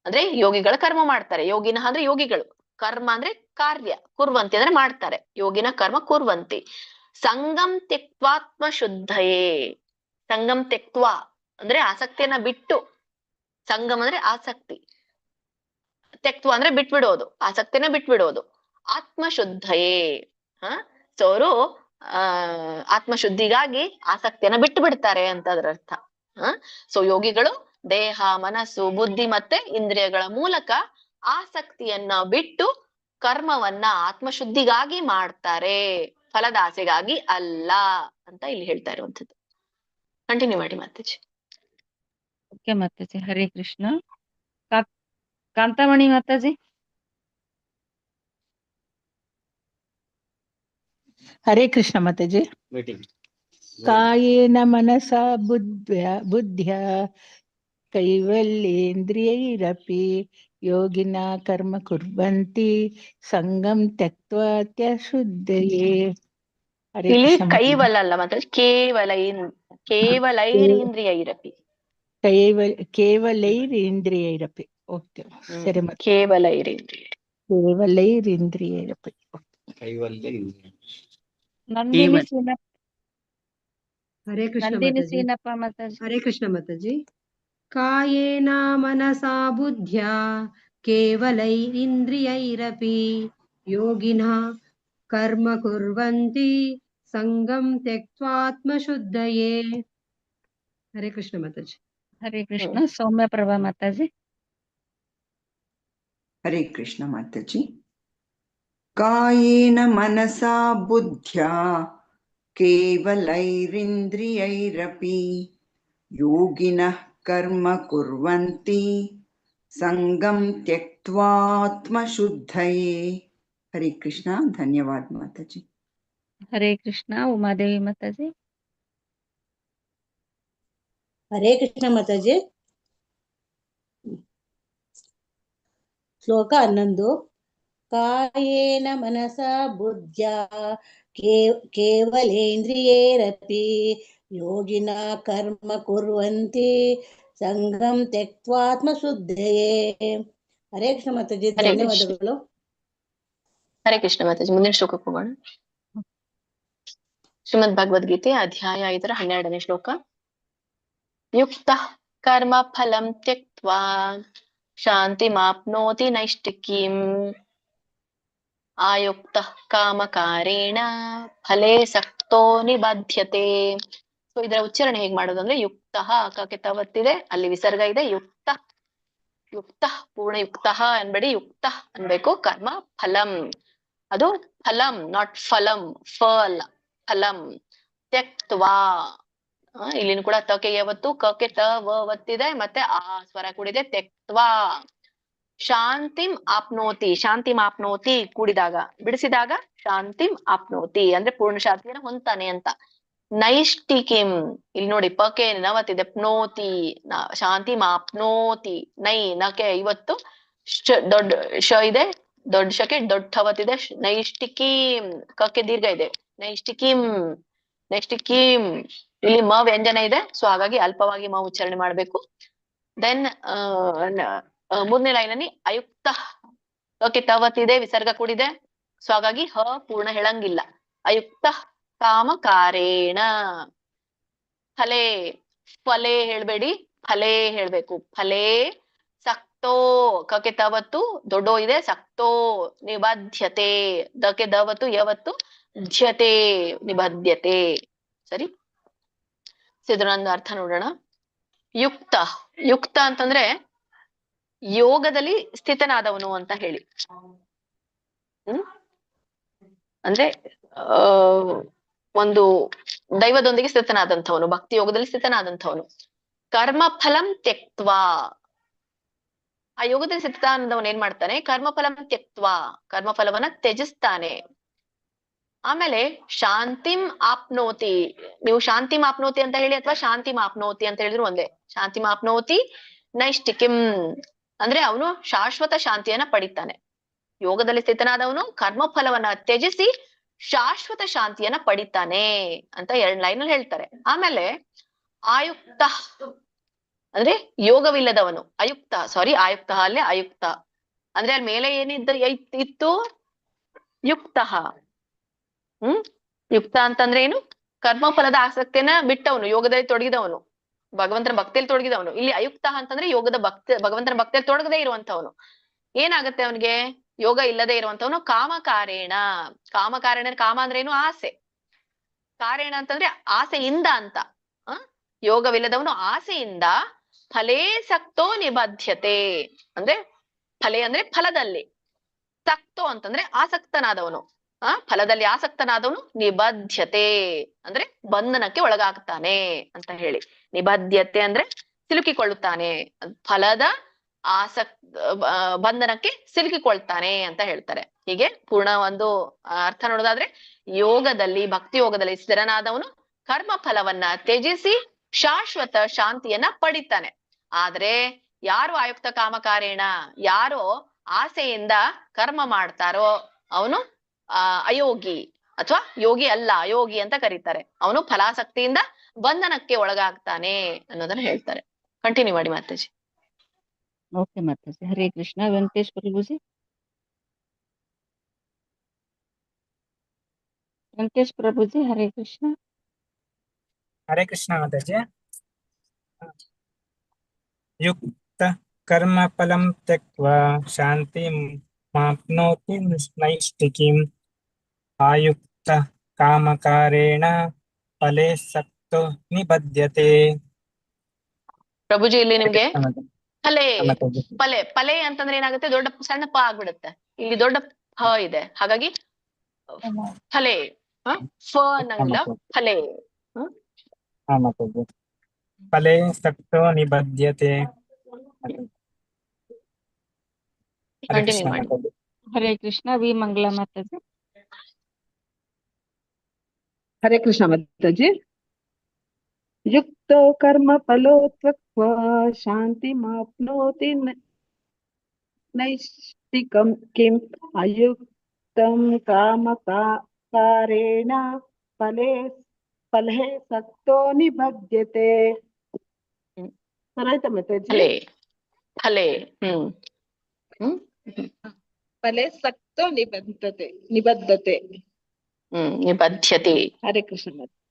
ಅಂದ್ರೆ ಯೋಗಿಗಳ ಕರ್ಮ ಮಾಡ್ತಾರೆ. ಯೋಗಿನ ಅಂದ್ರೆ ಯೋಗಿಗಳು, ಕರ್ಮ ಅಂದ್ರೆ ಕಾರ್ಯ, ಕುರ್ವಂತಿ ಅಂದ್ರೆ ಮಾಡ್ತಾರೆ. ಯೋಗಿನ ಕರ್ಮ ಕುರ್ವಂತಿ. ಸಂಗಂ ತ್ಯಕ್ತ್ವಾತ್ಮ ಶುದ್ಧಯೇ. ಸಂಗಂ ತ್ಯಕ್ತ್ವಾ ಅಂದ್ರೆ ಆಸಕ್ತಿಯನ್ನ ಬಿಟ್ಟು, ಸಂಗಮ್ ಅಂದ್ರೆ ಆಸಕ್ತಿ, ತ್ಯಕ್ತ್ವ ಅಂದ್ರೆ ಬಿಟ್ಬಿಡೋದು, ಆಸಕ್ತಿನ ಬಿಟ್ಬಿಡೋದು. ಆತ್ಮಶುದ್ಧಯೇ. ಸೊ ಅವರು ಆತ್ಮಶುದ್ಧಿಗಾಗಿ ಆಸಕ್ತಿಯನ್ನ ಬಿಟ್ಟು ಬಿಡ್ತಾರೆ ಅಂತ ಅದರ ಅರ್ಥ. ಸೊ ಯೋಗಿಗಳು ದೇಹ ಮನಸ್ಸು ಬುದ್ಧಿ ಮತ್ತೆ ಇಂದ್ರಿಯಗಳ ಮೂಲಕ ಆಸಕ್ತಿಯನ್ನ ಬಿಟ್ಟು ಕರ್ಮವನ್ನ ಆತ್ಮಶುದ್ಧಿಗಾಗಿ ಮಾಡ್ತಾರೆ, ಫಲದ ಆಸೆಗಾಗಿ ಅಲ್ಲ ಅಂತ ಇಲ್ಲಿ ಹೇಳ್ತಾ ಇರುವಂತದ್ದು. ಕಂಟಿನ್ಯೂ ಮಾಡಿ ಮಾತಾಜಿ. ಓಕೆ ಮಾತಾಜಿ. ಹರೇ ಕೃಷ್ಣ. ಕಾಂತಾಮಣಿ ಮಾತಾಜಿ. ಹರೇ ಕೃಷ್ಣ ಮಾತಾಜಿ. ಕಾಯೇನ ಮನಸ ಬುದ್ಧ್ಯ ಕೈವಲ್ಯೇಂದ್ರಿಯೈರಪಿ ಯೋಗಿನ ಕರ್ಮ ಕುರ್ವಂತಿ ಸಂಗಂ ತ್ಯಕ್ತ್ವಾ ತ್ಯಶುದ್ಧಯೇ. ಹರೇ ಇಲ್ಲಿ ಕೃಷ್ಣ ಮಾತಾಜಿ. ಕೈವಲ ಅಲ್ಲ ಮಾತಾಜಿ, ಕೇವಲೈರೇಂದ್ರಿಯೈರಪಿ. ಕೇವಲೈರೇಂದ್ರಿಯೈರಪಿ. ಓಕೆ, ಸರಿ ಮಾತಾಜಿ. ಕೇವಲೈರೇಂದ್ರಿಯೈರಪಿ. ನಂದಿನಿ ಹರೇ ಕೃಷ್ಣ ನಂದಿನಿ ಮಾತಾಜಿ. ಸೀನಪ್ಪ ಮಾತಾಜಿ. ಹರೇ ಕೃಷ್ಣ ಮಾತಾಜಿ. ಕಾಯೇನ ಮನಸಾ ಬುದ್ಧ್ಯಾ ಕೇವಲೈರಿಂದ್ರಿಯೈರಪಿ ಯೋಗಿನಃ ಕರ್ಮ ಕುರ್ವಂತಿ ಸಂಗಂ ತ್ಯಕ್ತ್ವಾತ್ಮಶುದ್ಧಯೇ. ಹರೇ ಕೃಷ್ಣ ಮಾತಾಜಿ. ಹರೇ ಕೃಷ್ಣ ಸೌಮ್ಯ ಪ್ರಭಾ ಮಾತಾಜಿ. ಹರೇ ಕೃಷ್ಣ ಮಾತಾಜಿ. ಕಾಯೇನ ಮನಸಾ ಬುದ್ಧ್ಯಾ ಕೇವಲೈರಿಂದ್ರಿಯೈರಪಿ ಯೋಗಿನಃ ಕರ್ಮ ಕುರ್ವಂತಿ ಸಂಗಂ ತ್ಯಕ್ತ್ವಾತ್ಮಶುದ್ಧಯೇ. ಹರೇ ಕೃಷ್ಣ. ಧನ್ಯವಾದ ಮಾತಾಜಿ. ಹರೇ ಕೃಷ್ಣ ಉಮಾದೇವಿ ಮಾತಾಜಿ. ಹರೇ ಕೃಷ್ಣ ಮಾತಾಜಿ. ಶ್ಲೋಕ 11. ಕಾಯೇನ ಮನಸಾ ಬುದ್ಧ್ಯಾ ಕೇವಲೇಂದ್ರಿಯೈರಪಿ ಯೋಗಿನ ಕರ್ಮ ಕುರ್ವಂತಿ ಸಂಗಂ ತ್ಯಕ್ತ್ವಾತ್ಮಶುದ್ಧಯೇ. ಹರೇ ಕೃಷ್ಣ ಮಾತಾಜಿ. ಧನ್ಯವಾದಗಳು. ಹರೇ ಕೃಷ್ಣ ಮಾತಾಜಿ. ಮುಂದಿನ ಶ್ಲೋಕಕ್ಕೆ ಹೋಗೋಣ. ಶ್ರೀಮದ್ ಭಗವದ್ಗೀತೆ ಅಧ್ಯಾಯ 5 12ನೇ ಶ್ಲೋಕ. ಯುಕ್ತಃ ಕರ್ಮ ಫಲಂ ತ್ಯಕ್ತ್ವಾ ಶಾಂತಿಮಾಪ್ನೋತಿ ನೈಷ್ಠಿಕೀಂ ಆಯುಕ್ತಃ ಕಾಮಕಾರೇಣ ಫಲೇ ಸಕ್ತೋ ನಿಬಧ್ಯತೆ. ಸೊ ಇದರ ಉಚ್ಚಾರಣೆ ಹೇಗ್ ಮಾಡೋದು ಅಂದ್ರೆ, ಯುಕ್ತಃ ಕಕ್ಕೆ ತವತ್ತಿದೆ, ಅಲ್ಲಿ ವಿಸರ್ಗ ಇದೆ. ಯುಕ್ತಃ ಪೂರ್ಣ ಯುಕ್ತಃ ಅನ್ಬೇಡಿ, ಯುಕ್ತಃ ಅನ್ಬೇಕು. ಕರ್ಮ ಫಲಂ, ಅದು ಫಲಂ ನಾಟ್ ಫಲಂ, ಫಲ ಫಲಂ. ತ್ಯಕ್ತ್ವಾ, ಇಲ್ಲಿನ ಕೂಡ ತಕೆ ಯಾವತ್ತು, ಕಕ್ಕೆ ತ ಒತ್ತಿದೆ, ಮತ್ತೆ ಆ ಸ್ವರ ಕೂಡಿದೆ. ತ್ಯಕ್ತ್ವಾ ಶಾಂತಿಂ ಆಪ್ನೋತಿ, ಶಾಂತಿಂ ಆಪ್ನೋತಿ ಕೂಡಿದಾಗ ಬಿಡಿಸಿದಾಗ ಶಾಂತಿಂ ಆಪ್ನೋತಿ ಅಂದ್ರೆ ಪೂರ್ಣ ಶಾಂತಿಯನ್ನು ಹೊಂತಾನೆ ಅಂತ. ನೈಷ್ಠಿಕಿಂ, ಇಲ್ಲಿ ನೋಡಿ ಪಕೆ ನವತ್ತಿದೆ, ಪ್ನೋತಿ ಶಾಂತಿಂ ಆಪ್ನೋತಿ. ನೈ ನಕೆ ಇವತ್ತು ದೊಡ್ಡ ಶ ಇದೆ, ದೊಡ್ಡ ಶಕೆ ದೊಡ್ಡ ಥವತ್ತಿದೆ. ನೈಷ್ಠಿಕೀಂ ಕಕ್ಕೆ ದೀರ್ಘ ಇದೆ. ನೈಷ್ಠಿಕೀಂ ನೈಷ್ಠಿಕೀಂ, ಇಲ್ಲಿ ಮ ವ್ಯಂಜನ ಇದೆ, ಸೊ ಹಾಗಾಗಿ ಅಲ್ಪವಾಗಿ ಮ ಉಚ್ಚಾರಣೆ ಮಾಡ್ಬೇಕು. ದೆನ್ ಮೂರನೇ ಲೈನ್ ಅಲ್ಲಿ ಅಯುಕ್ತ ಓಕೆ ತವತ್ತಿದೆ, ವಿಸರ್ಗ ಕೂಡಿದೆ, ಸೊ ಹಾಗಾಗಿ ಹ ಪೂರ್ಣ ಹೇಳಂಗಿಲ್ಲ. ಅಯುಕ್ತ ಕಾಮಕಾರೇಣ ಫಲೇ, ಫಲೇ ಹೇಳ್ಬೇಡಿ, ಫಲೇ ಹೇಳ್ಬೇಕು. ಫಲೇ ಸಕ್ತೋ ಕಕ್ಕೆ ತವತ್ತು ದೊಡ್ಡೋ ಇದೆ, ಸಕ್ತೋ ನಿಬದ್ಧತೆ, ದಕ್ಕೆ ದವತ್ತು ಯವತ್ತು ಧ್ಯತೆ ನಿಬದ್ಧತೆ. ಸರಿ, ಇದನ್ನೊಂದು ಅರ್ಥ ನೋಡೋಣ. ಯುಕ್ತ, ಯುಕ್ತ ಅಂತಂದ್ರೆ ಯೋಗದಲ್ಲಿ ಸ್ಥಿತನಾದವನು ಅಂತ ಹೇಳಿ. ಅಂದ್ರೆ ಒಂದು ದೈವದೊಂದಿಗೆ ಸ್ಥಿತನಾದಂಥವನು, ಭಕ್ತಿ ಯೋಗದಲ್ಲಿ ಸ್ಥಿತನಾದಂಥವನು. ಕರ್ಮ ಫಲಂ ತ್ಯಕ್ತ್ವಾ, ಆ ಯೋಗದಲ್ಲಿ ಸ್ಥಿತನಾದವನು ಏನ್ ಮಾಡ್ತಾನೆ? ಕರ್ಮ ಫಲಂ ತ್ಯಕ್ತ್ವಾ, ಕರ್ಮ ಫಲವನ್ನ ತ್ಯಜಿಸ್ತಾನೆ. ಆಮೇಲೆ ಶಾಂತಿಂ ಆಪ್ನೋತಿ, ನೀವು ಶಾಂತಿಂ ಆಪ್ನೋತಿ ಅಂತ ಹೇಳಿ ಅಥವಾ ಶಾಂತಿಂ ಆಪ್ನೋತಿ ಅಂತ ಹೇಳಿದ್ರು ಒಂದೇ. ಶಾಂತಿಂ ಆಪ್ನೋತಿ ನೈಷ್ಠಿಕಿಂ ಅಂದ್ರೆ ಅವನು ಶಾಶ್ವತ ಶಾಂತಿಯನ್ನ ಪಡಿತಾನೆ. ಯೋಗದಲ್ಲಿ ಸ್ಥಿತನಾದವನು ಕರ್ಮ ಫಲವನ್ನ ತ್ಯಜಿಸಿ ಶಾಶ್ವತ ಶಾಂತಿಯನ್ನ ಪಡಿತಾನೆ ಅಂತ 2 ಲೈನಲ್ಲಿ ಹೇಳ್ತಾರೆ. ಆಮೇಲೆ ಆಯುಕ್ತ ಅಂದ್ರೆ ಯೋಗವಿಲ್ಲದವನು, ಅಯುಕ್ತ ಸಾರಿ ಆಯುಕ್ತ ಅಲ್ಲೇ ಅಯುಕ್ತ ಅಂದ್ರೆ ಅಲ್ಲಿ ಮೇಲೆ ಇತ್ತು ಯುಕ್ತ. ಯುಕ್ತ ಅಂತಂದ್ರೆ ಏನು? ಕರ್ಮ ಫಲದ ಆಸಕ್ತಿಯನ್ನ ಬಿಟ್ಟವನು, ಯೋಗದಲ್ಲಿ ತೊಡಗಿದವನು, ಭಗವಂತನ ಭಕ್ತಿಯಲ್ಲಿ ತೊಡಗಿದವನು. ಇಲ್ಲಿ ಅಯುಕ್ತ ಅಂತಂದ್ರೆ ಯೋಗದ ಭಗವಂತನ ಭಕ್ತಿಯಲ್ಲಿ ತೊಡಗದೇ ಇರುವಂತವನು. ಏನಾಗುತ್ತೆ ಅವನಿಗೆ? ಯೋಗ ಇಲ್ಲದೆ ಇರುವಂತವನು. ಕಾಮಕಾರೇಣ, ಕಾಮಕಾರೇಣ ಕಾಮ ಅಂದ್ರೆ ಏನು? ಆಸೆ. ಕಾರೇಣ ಅಂತಂದ್ರೆ ಆಸೆಯಿಂದ ಅಂತ. ಯೋಗವಿಲ್ಲದವನು ಆಸೆಯಿಂದ ಫಲೇ ಸಕ್ತೋ ನಿಬದ್ಧತೆ ಅಂದ್ರೆ ಫಲೇ ಅಂದ್ರೆ ಫಲದಲ್ಲಿ, ಸಕ್ತೋ ಅಂತಂದ್ರೆ ಆಸಕ್ತನಾದವನು, ಫಲದಲ್ಲಿ ಆಸಕ್ತನಾದವನು. ನಿಬದ್ಧತೆ ಅಂದ್ರೆ ಬಂಧನಕ್ಕೆ ಒಳಗಾಗ್ತಾನೆ ಅಂತ ಹೇಳಿ. ನಿಬದ್ಧತೆ ಅಂದ್ರೆ ಸಿಲುಕಿಕೊಳ್ಳುತ್ತಾನೆ, ಫಲದ ಬಂಧನಕ್ಕೆ ಸಿಲುಕಿಕೊಳ್ತಾನೆ ಅಂತ ಹೇಳ್ತಾರೆ. ಹೀಗೆ ಪೂರ್ಣ ಒಂದು ಅರ್ಥ ನೋಡೋದಾದ್ರೆ ಯೋಗದಲ್ಲಿ, ಭಕ್ತಿ ಯೋಗದಲ್ಲಿ ಸ್ಥಿರನಾದವನು ಕರ್ಮ ಫಲವನ್ನ ತ್ಯಜಿಸಿ ಶಾಶ್ವತ ಶಾಂತಿಯನ್ನ ಪಡಿತಾನೆ. ಆದ್ರೆ ಯಾರು ಆಯುಕ್ತ ಕಾಮಕಾರೇಣ, ಯಾರು ಆಸೆಯಿಂದ ಕರ್ಮ ಮಾಡ್ತಾರೋ ಅವನು ಅಯೋಗಿ ಅಥವಾ ಯೋಗಿ ಅಲ್ಲ, ಅಯೋಗಿ ಅಂತ ಕರೀತಾರೆ. ಅವನು ಫಲಾಸಕ್ತಿಯಿಂದ ಬಂಧನಕ್ಕೆ ಒಳಗಾಗ್ತಾನೆ ಅನ್ನೋದನ್ನ ಹೇಳ್ತಾರೆ. ಕಂಟಿನ್ಯೂ ಮಾಡಿ ಮಾತಾಜಿ. ಓಕೆ ಮಾತಾಜಿ. ಹರೇ ಕೃಷ್ಣ. ವೆಂಕಟೇಶ್ ಪ್ರಭುಜಿ. ವೆಂಕಟೇಶ್ ಪ್ರಭುಜಿ ಹರೇ ಕೃಷ್ಣ. ಹರೇ ಕೃಷ್ಣ ಮಾತಾಜಿ. ಯುಕ್ತ ಕರ್ಮ ಫಲಂ ತ್ಯಕ್ತ್ವಾ ಶಾಂತಿಂ ಮಾಪ್ನೋತಿ ನೈಷ್ಠಿಕೀಂ ಆಯುಕ್ತ ಕಾಮಕಾರೇಣ ಫಲೇ ಸಕ್ತೋ ನಿಬಧ್ಯತೆ. ಪ್ರಭುಜಿ ಇಲ್ಲಿ ನಿಮ್ಗೆ ಹರೇ ಕೃಷ್ಣ ಫಲೆ ಮಾತಾಜಿ. ಫಲೆ ಫಲೆ ಅಂತಂದ್ರೆ ಏನಾಗುತ್ತೆ, ದೊಡ್ಡ ಸಣ್ಣ ಪ ಆಗ್ಬಿಡುತ್ತೆ. ಇಲ್ಲಿ ದೊಡ್ಡ ಫ ಇದೆ, ಹಾಗಾಗಿ ಫಲೆ ಫ ಅನ್ನಂಗಿಲ್ಲ, ಫಲೆ. ಹಾ ಮಾತಾಜಿ. ಫಲೇ ಸಕ್ತೋ ನಿಬಧ್ಯತೆ. ಹರೇ ಕಂಟಿನ್ಯೂ ಕೃಷ್ಣ ಮಾಡಿ. ಮಾತಾಜಿ. ಹರೇ ಕೃಷ್ಣ. ವಿ ಮಂಗಳ ಮಾತಾಜಿ. ಹರೇ ಕೃಷ್ಣ ಮಾತಾಜಿ. ಯುಕ್ತೋ ಕರ್ಮ ಫಲೋ ತ್ಯಕ್ತ್ವಾ ಶಾಂತಿಮಾಪ್ನೋತಿ ನೈಷ್ಠಿಕಂ ಕಿಂ ಅಯುಕ್ತಂ ಕಾಮಕಾರೇಣ ಫಲೇ ಸಕ್ತೋ ನಿಬಧ್ಯತೆ. ಆಯ್ತಾ ಮಾತಾಜಿ? ಫಲೆ ಫಲೆ ಫಲೇ ಸಕ್ತೋ ನಿಬದ್ಧತೆ. ನಿಬಧ್ಯತೆ. ಹರೇ ಕೃಷ್ಣ ಮಾತಾಜಿ.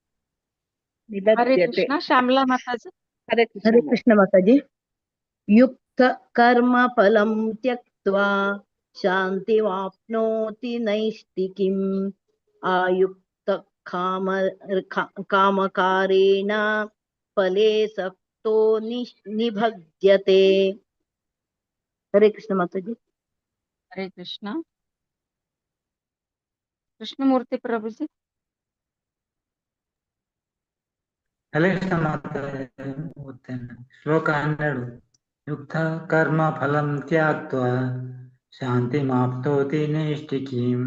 ಹರೇ ನಿಬಧ್ಯತೆ. ಕೃಷ್ಣ. ಶ್ಯಾಮಲಾ ಮಾತಾಜಿ. ಹರೇ ಕೃಷ್ಣ. ಹರೇ ಕೃಷ್ಣ ಮಾತಾಜಿ. ಯುಕ್ತ ಕರ್ಮ ಫಲಂ ತ್ಯಕ್ತ್ವಾ ಶಾಂತಿಮಾಪ್ನೋತಿ ನೈಷ್ಠಿಕೀಂ ಆಯುಕ್ತ ಕಾಮಕಾರೇಣ ಫಲೇ ಸಕ್ತೋ ನಿಬಧ್ಯತೆ. ಹರೇ ಕೃಷ್ಣ ಮಾತಾಜಿ. ಹರೇ ಕೃಷ್ಣ. ಕೃಷ್ಣಮೂರ್ತಿ ಪ್ರಭುಜಿ. ಹರೇ ಕೃಷ್ಣ ಮಾತಾಜಿ. ಓದ್ತೇನೆ. ಶ್ಲೋಕ 12. ಯುಕ್ತ ಕರ್ಮ ಫಲಂ ತ್ಯಕ್ತ್ವಾ ಶಾಂತಿಮಾಪ್ನೋತಿ ನೈಷ್ಠಿಕೀಂ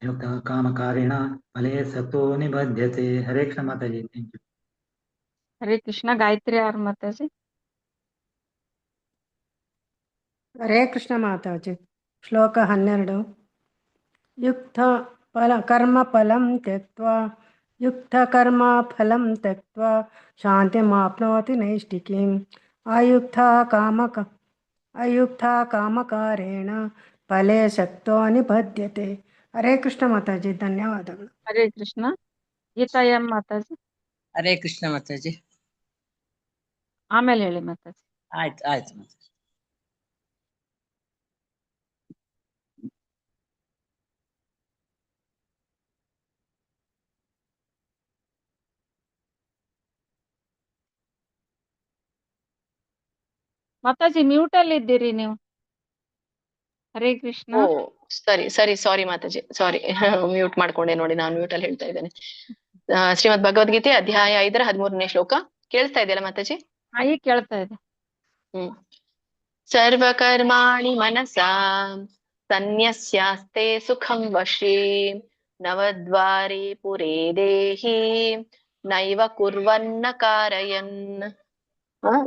ಯುಕ್ತ ಕಾಮಕಾರೇಣ ಫಲೇ ಸಕ್ತೋ ನಿಬಧ್ಯತೆ. Hare Krishna Mataji. Thank you. Hare Krishna. Gayatri R Mataji. Hare Krishna Mataji. ಶ್ಲೋಕ 12. ಯುಕ್ತ ಕರ್ಮ ಫಲಂ ತ್ಯಕ್ತ್ವಾ ಶಾಂತಿಮಾಪ್ನೋತಿ ನೈಷ್ಠಿಕೀಂ ಅಯುಕ್ತ ಕಾಮಕಾರೇಣ ಫಲೇ ಸಕ್ತೋ ನಿಬಧ್ಯತೆ. ಹರೇ ಕೃಷ್ಣ ಮಾತಾಜಿ. ಧನ್ಯವಾದಗಳು. ಹರೇ ಕೃಷ್ಣ. ಗೀತಾ ಎಂ ಮಾತಾಜಿ. ಹರೇ ಕೃಷ್ಣ ಮಾತಾಜಿ. ಆಮೇಲೆ ಹೇಳಿ ಮಾತಾಜಿ. ಆಯ್ತು ಆಯ್ತು ಮಾತಾಜಿ. ಮಾತಾಜಿ ಮ್ಯೂಟ್ ಅಲ್ಲಿ ಇದ್ದೀರಿ ನೀವು. ಹರೇ ಕೃಷ್ಣ. ಓ ಸರಿ ಸಾರಿ ಮಾತಾಜಿ, ಸಾರಿ. ಮ್ಯೂಟ್ ಮಾಡ್ಕೊಂಡೆ ನೋಡಿ, ನಾನು ಮ್ಯೂಟ್ ಅಲ್ಲಿ ಹೇಳ್ತಾ ಇದ್ದೇನೆ. ಶ್ರೀಮದ್ ಭಗವದ್ಗೀತೆ ಅಧ್ಯಾಯ 5 13ನೇ ಶ್ಲೋಕ ಕೇಳಿಸ್ತಾ ಇದೆಯಲ್ಲ ಮಾತಾಜಿ? ಈಗ ಕೇಳ್ತಾ ಇದೆ. ಸರ್ವಕರ್ಮಾಣಿ ಮನಸಾ ಸನ್ಯಸ್ಯಾಸ್ತೆ ಸುಖಂ ವಶೇ ನವದ್ವಾರೆ ಪುರೇ ದೇಹಿ ನೈವ ಕುರ್ವನ್ನ ಕಾರಯನ್.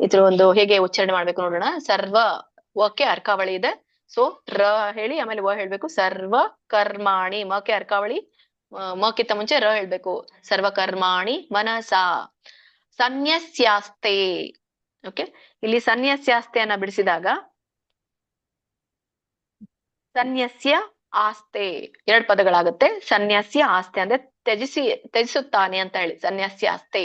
ಇದ್ರ ಒಂದು ಹೇಗೆ ಉಚ್ಚಾರಣೆ ಮಾಡ್ಬೇಕು ನೋಡೋಣ. ಸರ್ವ ವಕ್ಕೆ ಅರ್ಕಾವಳಿ ಇದೆ, ಸೊ ರ ಹೇಳಿ ಆಮೇಲೆ ವ ಹೇಳ್ಬೇಕು. ಸರ್ವ ಕರ್ಮಾಣಿ ಮಕ್ಕೆ ಅರ್ಕಾವಳಿ, ಮಕ್ಕಿಂತ ಮುಂಚೆ ರ ಹೇಳ್ಬೇಕು. ಸರ್ವಕರ್ಮಾಣಿ ಮನಸಾ ಸನ್ಯಸ್ಯಾಸ್ತೆ. ಓಕೆ, ಇಲ್ಲಿ ಸನ್ಯಸ್ಯಾಸ್ತೆಯನ್ನ ಬಿಡಿಸಿದಾಗ ಸನ್ಯಸ್ಯ ಆಸ್ತೆ 2 ಪದಗಳಾಗುತ್ತೆ. ಸನ್ಯಾಸ್ಯ ಆಸ್ತೆ ಅಂದ್ರೆ ತ್ಯಜಿಸುತ್ತಾನೆ ಅಂತ ಹೇಳಿ ಸನ್ಯಾಸ್ಯಾಸ್ತೆ.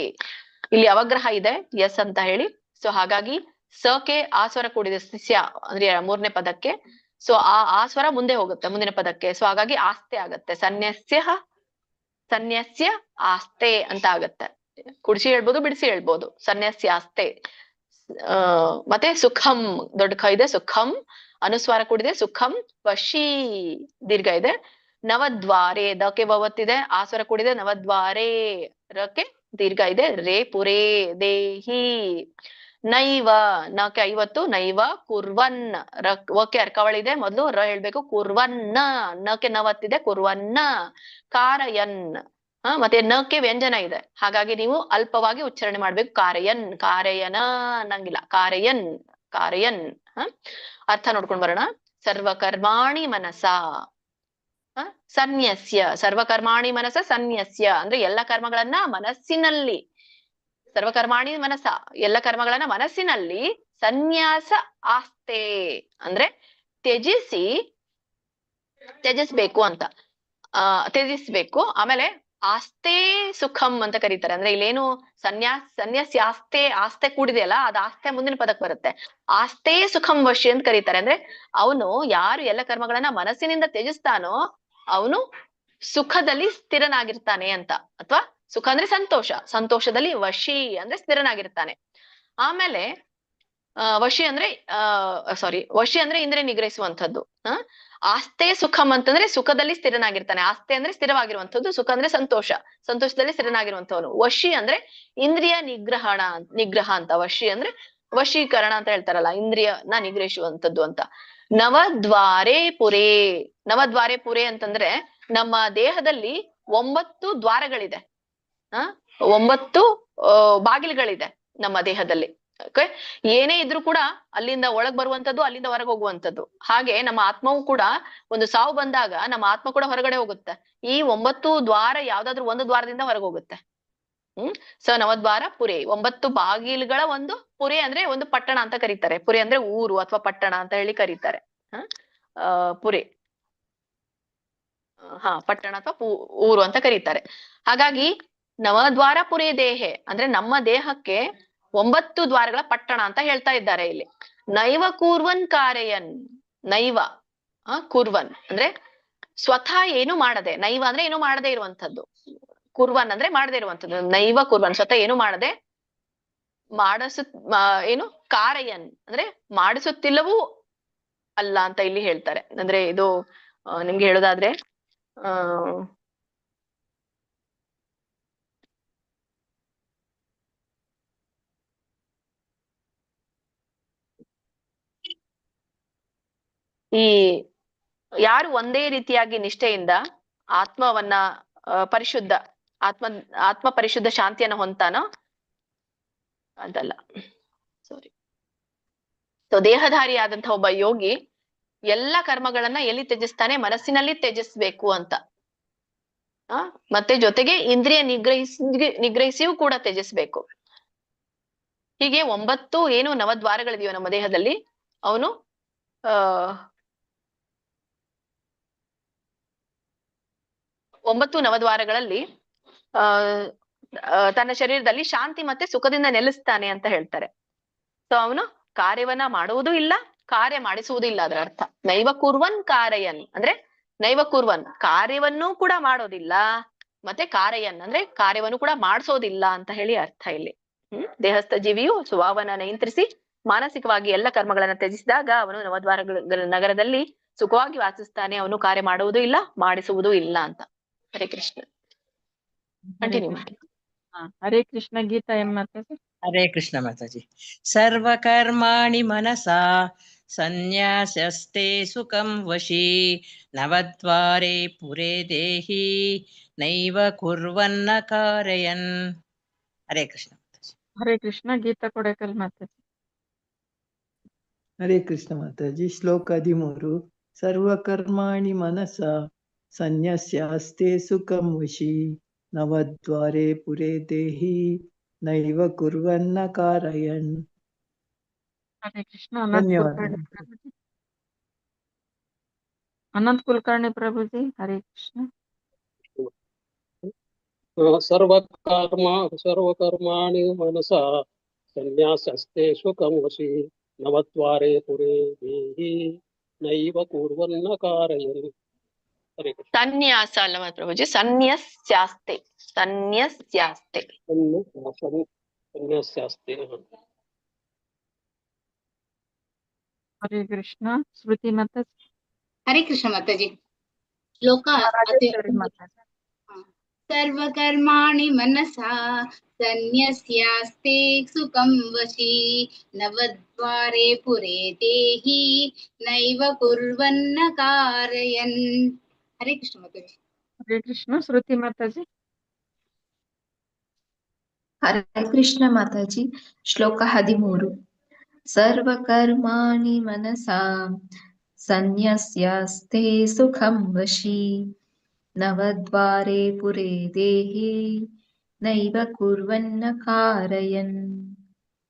ಇಲ್ಲಿ ಅವಗ್ರಹ ಇದೆ, ಎಸ್ ಅಂತ ಹೇಳಿ. ಸೊ ಹಾಗಾಗಿ ಸಕೆ ಆ ಸ್ವರ ಕೂಡಿದೆ, ಸ್ಯ ಅಂದ್ರೆ 3ನೇ ಪದಕ್ಕೆ. ಸೊ ಆ ಸ್ವರ ಮುಂದೆ ಹೋಗುತ್ತೆ ಮುಂದಿನ ಪದಕ್ಕೆ. ಸೊ ಹಾಗಾಗಿ ಆಸ್ತೆ ಆಗತ್ತೆ. ಸನ್ಯಾಸ್ಯ ಆಸ್ತೆ ಅಂತ ಆಗತ್ತೆ. ಕುಡಿಸಿ ಹೇಳ್ಬೋದು, ಬಿಡಿಸಿ ಹೇಳ್ಬೋದು. ಸನ್ಯಾಸ್ಯ ಆಸ್ತೆ. ಮತ್ತೆ ಸುಖಂ ದೊಡ್ಡ ಕ ಇದೆ, ಸುಖಂ ಅನುಸ್ವಾರ ಕೂಡಿದೆ, ಸುಖಂ. ವಶಿ ದೀರ್ಘ ಇದೆ. ನವದ್ವಾರೆ ದಕ್ಕೆ ಬವತ್ತಿದೆ, ಆ ಸ್ವರ ಕೂಡಿದೆ. ನವದ್ವಾರೆ ರಕ್ಕೆ ದೀರ್ಘ ಇದೆ. ರೇ ಪುರೇ ದೇಹಿ ನೈವ ನಕ್ಕೆ 50 ನೈವ ಕುರ್ವನ್ ಓಕೆ ಅರ್ಕವಳಿದೆ ಮೊದಲು ರ ಹೇಳ್ಬೇಕು ಕುರ್ವನ್ನ ನಕ್ಕೆ ನವತ್ತಿದೆ ಕುರ್ವನ್ನ ಕಾರಯನ್ ಮತ್ತೆ ನಕ್ಕೆ ವ್ಯಂಜನ ಇದೆ ಹಾಗಾಗಿ ನೀವು ಅಲ್ಪವಾಗಿ ಉಚ್ಚಾರಣೆ ಮಾಡ್ಬೇಕು ಕಾರಯನ್ ಕಾರಯನ ಅನ್ನಂಗಿಲ್ಲ ಕಾರಯನ್ ಕಾರಯನ್ ಅರ್ಥ ನೋಡ್ಕೊಂಡ್ ಬರೋಣ ಸರ್ವಕರ್ಮಾಣಿ ಮನಸ ಸನ್ಯಸ್ಯ ಸರ್ವಕರ್ಮಾಣಿ ಮನಸ ಸನ್ಯಸ್ಯ ಅಂದ್ರೆ ಎಲ್ಲ ಕರ್ಮಗಳನ್ನ ಮನಸ್ಸಿನಲ್ಲಿ ಸರ್ವಕರ್ಮಾಣಿ ಮನಸ ಎಲ್ಲ ಕರ್ಮಗಳನ್ನ ಮನಸ್ಸಿನಲ್ಲಿ ಸನ್ಯಾಸ ಆಸ್ತೆ ಅಂದ್ರೆ ತ್ಯಜಿಸ್ಬೇಕು ಅಂತ ತ್ಯಜಿಸ್ಬೇಕು ಆಮೇಲೆ ಆಸ್ತೆ ಸುಖಂ ಅಂತ ಕರೀತಾರೆ ಅಂದ್ರೆ ಇಲ್ಲೇನು ಸನ್ಯಾಸಿ ಆಸ್ತೆ ಕೂಡಿದೆಯಲ್ಲ ಅದು ಆಸ್ತೆ ಮುಂದಿನ ಪದಕ್ಕೆ ಬರುತ್ತೆ ಆಸ್ತೆ ಸುಖಂ ವಶಿ ಅಂತ ಕರೀತಾರೆ ಅಂದ್ರೆ ಅವನು ಯಾರು ಎಲ್ಲ ಕರ್ಮಗಳನ್ನ ಮನಸ್ಸಿನಿಂದ ತ್ಯಜಿಸ್ತಾನೋ ಅವನು ಸುಖದಲ್ಲಿ ಸ್ಥಿರನಾಗಿರ್ತಾನೆ ಅಂತ ಅಥವಾ ಸುಖ ಅಂದ್ರೆ ಸಂತೋಷದಲ್ಲಿ ವಶಿ ಅಂದ್ರೆ ಸ್ಥಿರನಾಗಿರ್ತಾನೆ ಆಮೇಲೆ ವಶಿ ಅಂದ್ರೆ ಇಂದ್ರಿಯ ನಿಗ್ರಹಿಸುವಂಥದ್ದು ಆಸ್ತೆ ಸುಖಂ ಅಂತಂದ್ರೆ ಸುಖದಲ್ಲಿ ಸ್ಥಿರನಾಗಿರ್ತಾನೆ ಆಸ್ತೆ ಅಂದ್ರೆ ಸ್ಥಿರವಾಗಿರುವಂಥದ್ದು ಸುಖ ಅಂದ್ರೆ ಸಂತೋಷದಲ್ಲಿ ಸ್ಥಿರನಾಗಿರುವಂಥವನು ವಶಿ ಅಂದ್ರೆ ಇಂದ್ರಿಯ ನಿಗ್ರಹ ಅಂತ ವಶಿ ಅಂದ್ರೆ ವಶೀಕರಣ ಅಂತ ಹೇಳ್ತಾರಲ್ಲ ಇಂದ್ರಿಯನ ನಿಗ್ರಹಿಸುವಂಥದ್ದು ಅಂತ ನವದ್ವಾರೆ ಪುರೇ ಅಂತಂದ್ರೆ ನಮ್ಮ ದೇಹದಲ್ಲಿ 9 ದ್ವಾರಗಳಿದೆ 9 ಬಾಗಿಲುಗಳಿದೆ ನಮ್ಮ ದೇಹದಲ್ಲಿ ಓಕೆ ಏನೇ ಇದ್ರೂ ಕೂಡ ಅಲ್ಲಿಂದ ಒಳಗ್ ಬರುವಂತದ್ದು ಅಲ್ಲಿಂದ ಹೊರಗೆ ಹೋಗುವಂತದ್ದು ಹಾಗೆ ನಮ್ಮ ಆತ್ಮವು ಕೂಡ ಒಂದು ಸಾವು ಬಂದಾಗ ನಮ್ಮ ಆತ್ಮ ಕೂಡ ಹೊರಗಡೆ ಹೋಗುತ್ತೆ ಈ 9 ದ್ವಾರ ಯಾವ್ದಾದ್ರು ಒಂದು ದ್ವಾರದಿಂದ ಹೊರಗೆ ಹೋಗುತ್ತೆ ನವದ್ವಾರ ಪುರೇ 9 ಬಾಗಿಲುಗಳ ಒಂದು ಪುರೇ ಅಂದ್ರೆ ಒಂದು ಪಟ್ಟಣ ಅಂತ ಕರೀತಾರೆ ಪುರೇ ಅಂದ್ರೆ ಊರು ಅಥವಾ ಪಟ್ಟಣ ಅಂತ ಹೇಳಿ ಕರೀತಾರೆ ಪುರೇ ಪಟ್ಟಣ ಅಥವಾ ಊರು ಅಂತ ಕರೀತಾರೆ ಹಾಗಾಗಿ ನವದ್ವಾರ ಪುರೇ ದೇಹೆ ಅಂದ್ರೆ ನಮ್ಮ ದೇಹಕ್ಕೆ 9 ದ್ವಾರಗಳ ಪಟ್ಟಣ ಅಂತ ಹೇಳ್ತಾ ಇದ್ದಾರೆ ಇಲ್ಲಿ ನೈವ ಕೂರ್ವನ್ ಕಾರಯನ್ ನೈವ ಕೂರ್ವನ್ ಅಂದ್ರೆ ಸ್ವತಃ ಏನು ಮಾಡದೆ ನೈವ ಅಂದ್ರೆ ಏನು ಮಾಡದೇ ಇರುವಂತದ್ದು ಕುರ್ವನ್ ಅಂದ್ರೆ ಮಾಡದೇ ಇರುವಂತದ್ದು ನೈವ ಕುರ್ವನ್ ಸ್ವತಃ ಏನು ಮಾಡದೆ ಏನು ಕಾರಯನ್ ಅಂದ್ರೆ ಮಾಡಿಸುತ್ತಿಲ್ಲವೂ ಅಲ್ಲ ಅಂತ ಇಲ್ಲಿ ಹೇಳ್ತಾರೆ ಅಂದ್ರೆ ಇದು ನಿಮ್ಗೆ ಹೇಳೋದಾದ್ರೆ ಈ ಯಾರು ಒಂದೇ ರೀತಿಯಾಗಿ ನಿಷ್ಠೆಯಿಂದ ಆತ್ಮವನ್ನ ಪರಿಶುದ್ಧ ಆತ್ಮ ಪರಿಶುದ್ಧ ಶಾಂತಿಯನ್ನ ಹೊಂತಾನೋ ಅದಲ್ಲ ದೇಹಧಾರಿ ಆದಂತಹ ಒಬ್ಬ ಯೋಗಿ ಎಲ್ಲ ಕರ್ಮಗಳನ್ನ ಎಲ್ಲಿ ತ್ಯಜಿಸ್ತಾನೆ ಮನಸ್ಸಿನಲ್ಲಿ ತ್ಯಜಿಸ್ಬೇಕು ಅಂತ ಮತ್ತೆ ಜೊತೆಗೆ ಇಂದ್ರಿಯ ನಿಗ್ರಹಿಸಿಯೂ ಕೂಡ ತ್ಯಜಿಸ್ಬೇಕು ಹೀಗೆ 9 ಏನು ನವದ್ವಾರಗಳಿದೆಯೋ ನಮ್ಮ ದೇಹದಲ್ಲಿ ಅವನು 9 ನವದ್ವಾರಗಳಲ್ಲಿ ತನ್ನ ಶರೀರದಲ್ಲಿ ಶಾಂತಿ ಮತ್ತೆ ಸುಖದಿಂದ ನೆಲೆಸ್ತಾನೆ ಅಂತ ಹೇಳ್ತಾರೆ ಸೊ ಅವನು ಕಾರ್ಯವನ್ನ ಮಾಡುವುದೂ ಇಲ್ಲ ಕಾರ್ಯ ಮಾಡಿಸುವುದೂ ಇಲ್ಲ ಅದರ ಅರ್ಥ ನೈವ ಕುರ್ವನ್ ಕಾರಯನ್ ಅಂದ್ರೆ ನೈವ ಕುರ್ವನ್ ಕಾರ್ಯವನ್ನೂ ಕೂಡ ಮಾಡೋದಿಲ್ಲ ಮತ್ತೆ ಕಾರಯನ್ ಅಂದ್ರೆ ಕಾರ್ಯವನ್ನು ಕೂಡ ಮಾಡಿಸೋದಿಲ್ಲ ಅಂತ ಹೇಳಿ ಅರ್ಥ ಇಲ್ಲಿ ದೇಹಸ್ಥ ಜೀವಿಯು ಸ್ವಭಾವನ ನಿಯಂತ್ರಿಸಿ ಮಾನಸಿಕವಾಗಿ ಎಲ್ಲ ಕರ್ಮಗಳನ್ನ ತ್ಯಜಿಸಿದಾಗ ಅವನು ನವದ್ವಾರಗಳ ನಗರದಲ್ಲಿ ಸುಖವಾಗಿ ವಾಸಿಸ್ತಾನೆ ಅವನು ಕಾರ್ಯ ಮಾಡುವುದೂ ಇಲ್ಲ ಮಾಡಿಸುವುದೂ ಇಲ್ಲ ಅಂತ ಹರೇ ಕೃಷ್ಣ ಕಂಟಿನ್ಯೂ ಮಾಡಿ ಹರೇ ಕೃಷ್ಣ ಗೀತಾ ಏನ್ ಮಾತಾಡ್ತಾರೆ ಹರೇ ಕೃಷ್ಣ ಮಾತಾಜಿ ಸರ್ವಕರ್ಮಾಣಿ ಮನಸಾ ಸನ್ಯಾಸಸ್ತೆ ಸುಖಂ ವಶಿ ನವದ್ವಾರೆ ಪುರೇ ದೇಹಿ ನೈವ ಕುರ್ವನ್ನ ಕಾರಯನ್ ಹರೇ ಕೃಷ್ಣ ಹರೇ ಕೃಷ್ಣ ಗೀತಾ ಕೊಡಕಲ್ ಮಾತಾಡ್ತಾರೆ ಹರೇ ಕೃಷ್ಣ ಮಾತಾಜಿ ಶ್ಲೋಕ 13 ಸರ್ವಕರ್ಮಾಣಿ ಮನಸ ಸನ್ಯಸ್ಯಾಸ್ತೆ ಸುಖಂ ವಶಿ ನವದ್ವಾರೆ ಪುರೇ ದೇಹಿ ನೈವ ಕುರ್ವನ್ನ ಕಾರಯನ್ ಹರೇ ಕೃಷ್ಣ ಧನ್ಯವಾದ ಅನಂತ್ ಕುಲಕರ್ಣಿ ಪ್ರಭುಜಿ ಹರೇ ಕೃಷ್ಣ ಸರ್ವಕರ್ಮಾಣಿ ಮನಸಾ ಸನ್ಯಾಸಸ್ತೆ ಸುಖಂ ವಶಿ ನವದ್ವಾರೆ ಪುರೇ ದೇಹಿ ನೈವ ಕುರ್ವನ್ನ ಕಾರಯನ್ ಹರೇ ಕೃಷ್ಣ ಸನ್ಯಾಸ ಅಲ್ಲವ ಪ್ರಭುಜಿ ಸನ್ಯಸ್ಯಾಸ್ತೆ ಹರೇ ಕೃಷ್ಣ ಶ್ರುತಿ ಮಾತಾಜಿ ಹರೇ ಕೃಷ್ಣ ಮಾತಾಜಿ ಶ್ಲೋಕ ರಾಜೇಶ್ವರಿ ಮಾತಾಜಿ सर्वकर्माणि मनसा सन्न्यस्यास्ते सुखं वशी नवद्वारे पुरे देहि नैव कुर्वन्न कारयन्. हरे कृष्ण माताजी. ಹರೇ ಕೃಷ್ಣ. ಶ್ರುತಿ ಮಾತಾಜಿ. ಹರೇ ಕೃಷ್ಣ ಮಾತಾಜಿ. ಶ್ಲೋಕ 13. ಸರ್ವಕರ್ಮಾಣಿ ಮನಸಾ ಸನ್ಯಸ್ಯಾಸ್ತೆ ಸುಖಂ ವಶಿ ನವದ್ವಾರೆ ಪುರೇ ದೇಹಿ ನೈವ ಕುರ್ವನ್ನ ಕಾರಯನ್.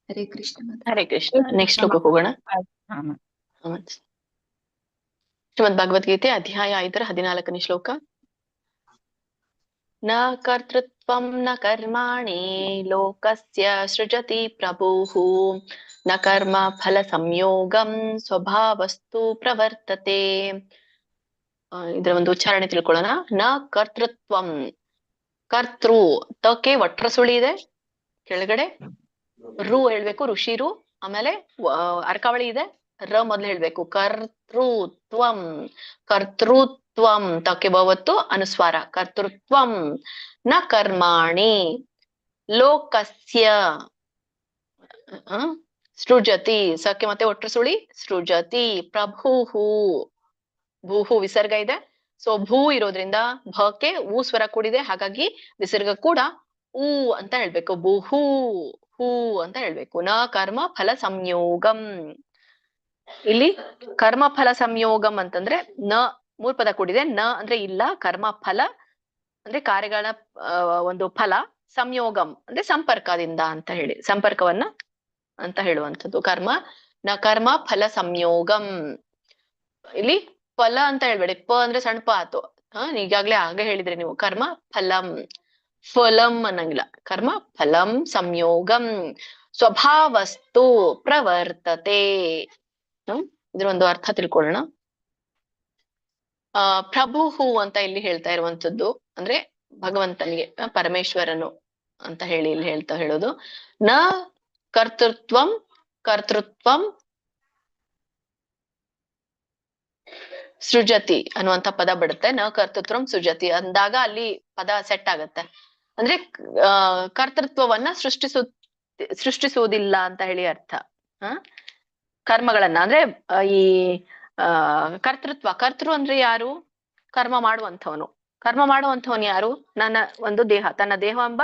ಹರೇ ಕೃಷ್ಣ ಮಾತಾಜಿ. ಹರೇ ಕೃಷ್ಣ. ನೆಕ್ಸ್ಟ್ ಶ್ಲೋಕ ಹೋಗೋಣ. ಶ್ರೀಮದ್ ಭಗವದ್ಗೀತೆ ಅಧ್ಯಾಯ 5 14ನೇ ಶ್ಲೋಕ. ನ ಕರ್ತೃತ್ವಂ ನ ಕರ್ಮಾಣಿ ಲೋಕಸ್ಯ ಸೃಜತಿ ಪ್ರಭುಃ ನ ಕರ್ಮ ಫಲ ಸಂಯೋಗಂ ಸ್ವಭಾವಸ್ತು ಪ್ರವರ್ತತೆ. ಇದರ ಒಂದು ಉಚ್ಚಾರಣೆ ತಿಳ್ಕೊಳ್ಳೋಣ. ನ ಕರ್ತೃತ್ವಂ, ಕರ್ತೃ ತಕ್ಕೆ ಒಟ್ರ ಸುಳಿ ಇದೆ ಕೆಳಗಡೆ, ರು ಹೇಳ್ಬೇಕು, ಋಷಿರು, ಆಮೇಲೆ ಅರ್ಕಾವಳಿ ಇದೆ, ರ ಮೊದ್ಲು ಹೇಳ್ಬೇಕು. ಕರ್ತೃತ್ವಂ, ಕರ್ತೃತ್ವಂ ತಕ್ಕೆ ಬವತ್ತು ಅನುಸ್ವಾರ. ಕರ್ತೃತ್ವಂ ನ ಕರ್ಮಾಣಿ ಲೋಕಸ್ಯ ಸೃಜತಿ, ಸಕ್ಕೆ ಮತ್ತೆ ಒಟ್ರ ಸುಳಿ ಸೃಜತಿ, ಪ್ರಭುಹು, ಭೂಹು ವಿಸರ್ಗ ಇದೆ. ಸೊ ಭೂ ಇರೋದ್ರಿಂದ ಭಕ್ಕೆ ಊ ಸ್ವರ ಕೂಡಿದೆ, ಹಾಗಾಗಿ ವಿಸರ್ಗ ಕೂಡ ಊ ಅಂತ ಹೇಳ್ಬೇಕು. ಭೂಹು ಹೂ ಅಂತ ಹೇಳ್ಬೇಕು. ನ ಕರ್ಮ ಫಲ ಸಂಯೋಗಂ. ಇಲ್ಲಿ ಕರ್ಮ ಫಲ ಸಂಯೋಗಂ ಅಂತಂದ್ರೆ ನ ಮೂರ್ ಪದ ಕೂಡಿದೆ. ನ ಅಂದ್ರೆ ಇಲ್ಲ, ಕರ್ಮ ಫಲ ಅಂದ್ರೆ ಕಾರ್ಯಗಳ ಒಂದು ಫಲ, ಸಂಯೋಗಂ ಅಂದ್ರೆ ಸಂಪರ್ಕದಿಂದ ಅಂತ ಹೇಳಿ, ಸಂಪರ್ಕವನ್ನ ಅಂತ ಹೇಳುವಂಥದ್ದು. ಕರ್ಮ ನ ಕರ್ಮ ಫಲ ಸಂಯೋಗಂ. ಇಲ್ಲಿ ಫಲ ಅಂತ ಹೇಳ್ಬೇಡಿ, ಪ ಅಂದ್ರೆ ಸಣ್ಣ ಪ ಆತು. ಈಗಾಗ್ಲೇ ಆಗ ಹೇಳಿದ್ರಿ ನೀವು. ಕರ್ಮ ಫಲಂ, ಫಲಂ ಅನ್ನಂಗಿಲ್ಲ. ಕರ್ಮ ಫಲಂ ಸಂಯೋಗಂ ಸ್ವಭಾವಸ್ತು ಪ್ರವರ್ತತೆ. ಇದ್ರ ಒಂದು ಅರ್ಥ ತಿಳ್ಕೊಳ್ಳೋಣ. ಪ್ರಭುಹು ಅಂತ ಇಲ್ಲಿ ಹೇಳ್ತಾ ಇರುವಂತದ್ದು ಅಂದ್ರೆ ಭಗವಂತನಿಗೆ, ಪರಮೇಶ್ವರನು ಅಂತ ಹೇಳಿ ಇಲ್ಲಿ ಹೇಳೋದು. ನ ಕರ್ತೃತ್ವಂ, ಕರ್ತೃತ್ವಂ ಸೃಜತಿ ಅನ್ನುವಂತ ಪದ ಬಿಡುತ್ತೆ. ನ ಕರ್ತೃತ್ವಂ ಸೃಜತಿ ಅಂದಾಗ ಅಲ್ಲಿ ಪದ ಸೆಟ್ ಆಗತ್ತೆ. ಅಂದ್ರೆ ಕರ್ತೃತ್ವವನ್ನ ಸೃಷ್ಟಿಸುವುದಿಲ್ಲ ಅಂತ ಹೇಳಿ ಅರ್ಥ. ಕರ್ಮಗಳನ್ನ ಅಂದ್ರೆ ಈ ಕರ್ತೃತ್ವ, ಕರ್ತೃ ಅಂದ್ರೆ ಯಾರು? ಕರ್ಮ ಮಾಡುವಂಥವನು. ಕರ್ಮ ಮಾಡುವಂಥವನು ಯಾರು? ನನ್ನ ಒಂದು ದೇಹ, ತನ್ನ ದೇಹ ಎಂಬ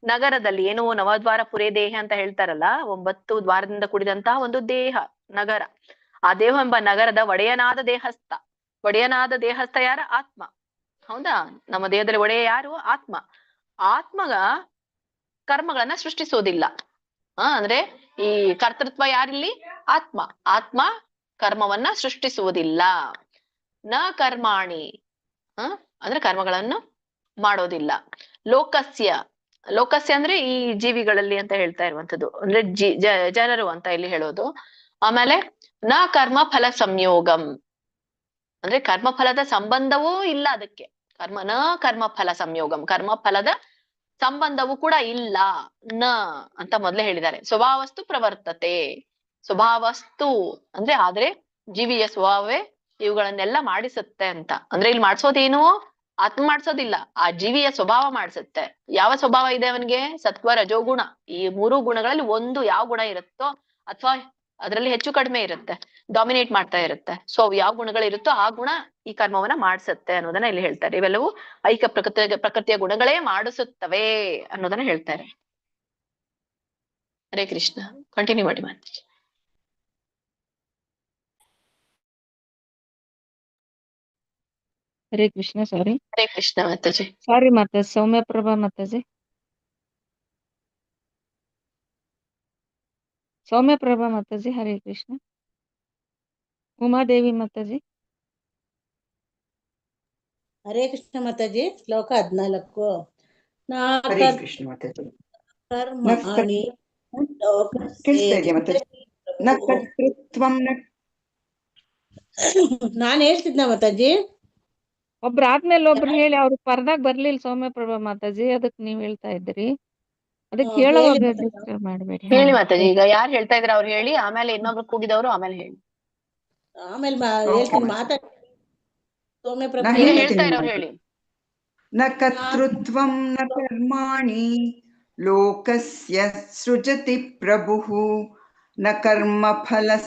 ನಗರದಲ್ಲಿ, ಏನು ನವದ್ವಾರ ಪುರೇ ದೇಹ ಅಂತ ಹೇಳ್ತಾರಲ್ಲ, 9 ದ್ವಾರದಿಂದ ಕೂಡಿದಂತಹ ಒಂದು ದೇಹ, ನಗರ. ಆ ದೇಹ ಎಂಬ ನಗರದ ಒಡೆಯನಾದ ದೇಹಸ್ಥ. ಒಡೆಯನಾದ ದೇಹಸ್ಥ ಯಾರ? ಆತ್ಮ. ಹೌದಾ? ನಮ್ಮ ದೇಹದಲ್ಲಿ ಒಡೆಯ ಯಾರು? ಆತ್ಮ. ಆತ್ಮಗ ಕರ್ಮಗಳನ್ನ ಸೃಷ್ಟಿಸೋದಿಲ್ಲ. ಅಂದ್ರೆ ಈ ಕರ್ತೃತ್ವ ಯಾರಿಲ್ಲಿ? ಆತ್ಮ. ಆತ್ಮ ಕರ್ಮವನ್ನ ಸೃಷ್ಟಿಸುವುದಿಲ್ಲ. ನ ಕರ್ಮಾಣಿ ಅಂದ್ರೆ ಕರ್ಮಗಳನ್ನು ಮಾಡೋದಿಲ್ಲ. ಲೋಕಸ್ಯ, ಲೋಕಸ್ಯ ಅಂದ್ರೆ ಈ ಜೀವಿಗಳಲ್ಲಿ ಅಂತ ಹೇಳ್ತಾ ಇರುವಂತದ್ದು, ಅಂದ್ರೆ ಜನರು ಅಂತ ಇಲ್ಲಿ ಹೇಳೋದು. ಆಮೇಲೆ ನ ಕರ್ಮ ಫಲ ಸಂಯೋಗಂ ಅಂದ್ರೆ ಕರ್ಮ ಫಲದ ಸಂಬಂಧವೂ ಇಲ್ಲ ಅದಕ್ಕೆ. ನ ಕರ್ಮ ಫಲ ಸಂಯೋಗಂ, ಕರ್ಮ ಫಲದ ಸಂಬಂಧವೂ ಕೂಡ ಇಲ್ಲ. ನ ಅಂತ ಮೊದ್ಲೇ ಹೇಳಿದ್ದಾರೆ. ಸ್ವಭಾವಸ್ತು ಪ್ರವರ್ತತೆ. ಸ್ವಭಾವಸ್ತು ಅಂದ್ರೆ ಆದ್ರೆ ಜೀವಿಯ ಸ್ವಭಾವವೇ ಇವುಗಳನ್ನೆಲ್ಲ ಮಾಡಿಸುತ್ತೆ ಅಂತ. ಅಂದ್ರೆ ಇಲ್ಲಿ ಮಾಡ್ಸೋದೇನು? ಆತ್ಮ ಮಾಡ್ಸೋದಿಲ್ಲ, ಆ ಜೀವಿಯ ಸ್ವಭಾವ ಮಾಡಿಸುತ್ತೆ. ಯಾವ ಸ್ವಭಾವ ಇದೆ ಅವನಿಗೆ? ಸತ್ವ ರಜೋಗುಣ. ಈ 3 ಗುಣಗಳಲ್ಲಿ ಒಂದು ಯಾವ ಗುಣ ಇರುತ್ತೋ ಅಥವಾ ಅದರಲ್ಲಿ ಹೆಚ್ಚು ಕಡಿಮೆ ಇರುತ್ತೆ, ಡಾಮಿನೇಟ್ ಮಾಡ್ತಾ ಇರುತ್ತೆ. ಸೊ ಯಾವ ಗುಣಗಳಿರುತ್ತೋ ಆ ಗುಣ ಈ ಕರ್ಮವನ್ನ ಮಾಡಿಸುತ್ತೆ ಅನ್ನೋದನ್ನ ಇಲ್ಲಿ ಹೇಳ್ತಾರೆ. ಇವೆಲ್ಲವೂ ಐಕ್ಯ ಪ್ರಕೃತಿಯ ಗುಣಗಳೇ ಮಾಡಿಸುತ್ತವೆ ಅನ್ನೋದನ್ನ ಹೇಳ್ತಾರೆ. ಹರೇ ಕೃಷ್ಣ. ಕಂಟಿನ್ಯೂ ಮಾಡಿ ಮಾತಾಡಿ. ಹರೇ ಕೃಷ್ಣ. ಸಾರಿ, ಹರೇ ಕೃಷ್ಣ ಮಾತಾಜಿ. ಸಾರಿ ಮಾತಾಜಿ. ಸೌಮ್ಯಪ್ರಭಾ ಮಾತಾಜಿ. ಸೌಮ್ಯಪ್ರಭಾ ಮಾತಾಜಿ. ಹರೇ ಕೃಷ್ಣ. ಉಮಾದೇವಿ ಮಾತಾಜಿ. ಹರೇ ಕೃಷ್ಣ ಮಾತಾಜಿ. ಶ್ಲೋಕ 14. ಹರೇ ಕೃಷ್ಣ ಮಾತಾಜಿ. ಕರ್ಮಾಣಿ ಕೇಳಿಸ್ತಾ ಇದೆಯಾ ಮಾತಾಜಿ? ನ ಕರ್ತೃತ್ವಂ ನ ನಾನ್ ಹೇಳ್ತಿದ್ನ ಮಾತಾಜಿ. ಒಬ್ರು ಆದ್ಮೇಲೆ ಒಬ್ರು ಹೇಳಿ. ಅವ್ರು ಪರದಾಗ ಬರ್ಲಿಲ್ಲ ಸೌಮ್ಯಪ್ರಭಾ ಮಾತಾಜಿ, ಅದಕ್ ನೀವ್ ಹೇಳ್ತಾ ಇದ್ರಿ. ಅದಕ್ಕೆ ಹೇಳೋವಾಗ ಡಿಸ್ಟರ್ಬ್ ಮಾಡ್ಬೇಡಿ. ಹೇಳಿ ಮಾತಾಜಿ. ಈಗ ಯಾರು ಹೇಳ್ತಾ ಇದ್ರ ಅವ್ರು ಹೇಳಿ, ಆಮೇಲೆ ಇನ್ನೊಬ್ರು ಕೂಗಿದವರು ಆಮೇಲೆ ಹೇಳಿ. ಆಮೇಲೆ ಹೇಳ್ತೀನಿ, ಮಾತಾಡಿ. ಸೌಮ್ಯಪ್ರಭಾ ಈಗ ಹೇಳ್ತಾ ಇರೋರು ಹೇಳಿ. न कर्तृत्वं न कर्माणि लोकस्य सृजति प्रभुः न कर्मफलसंयोगं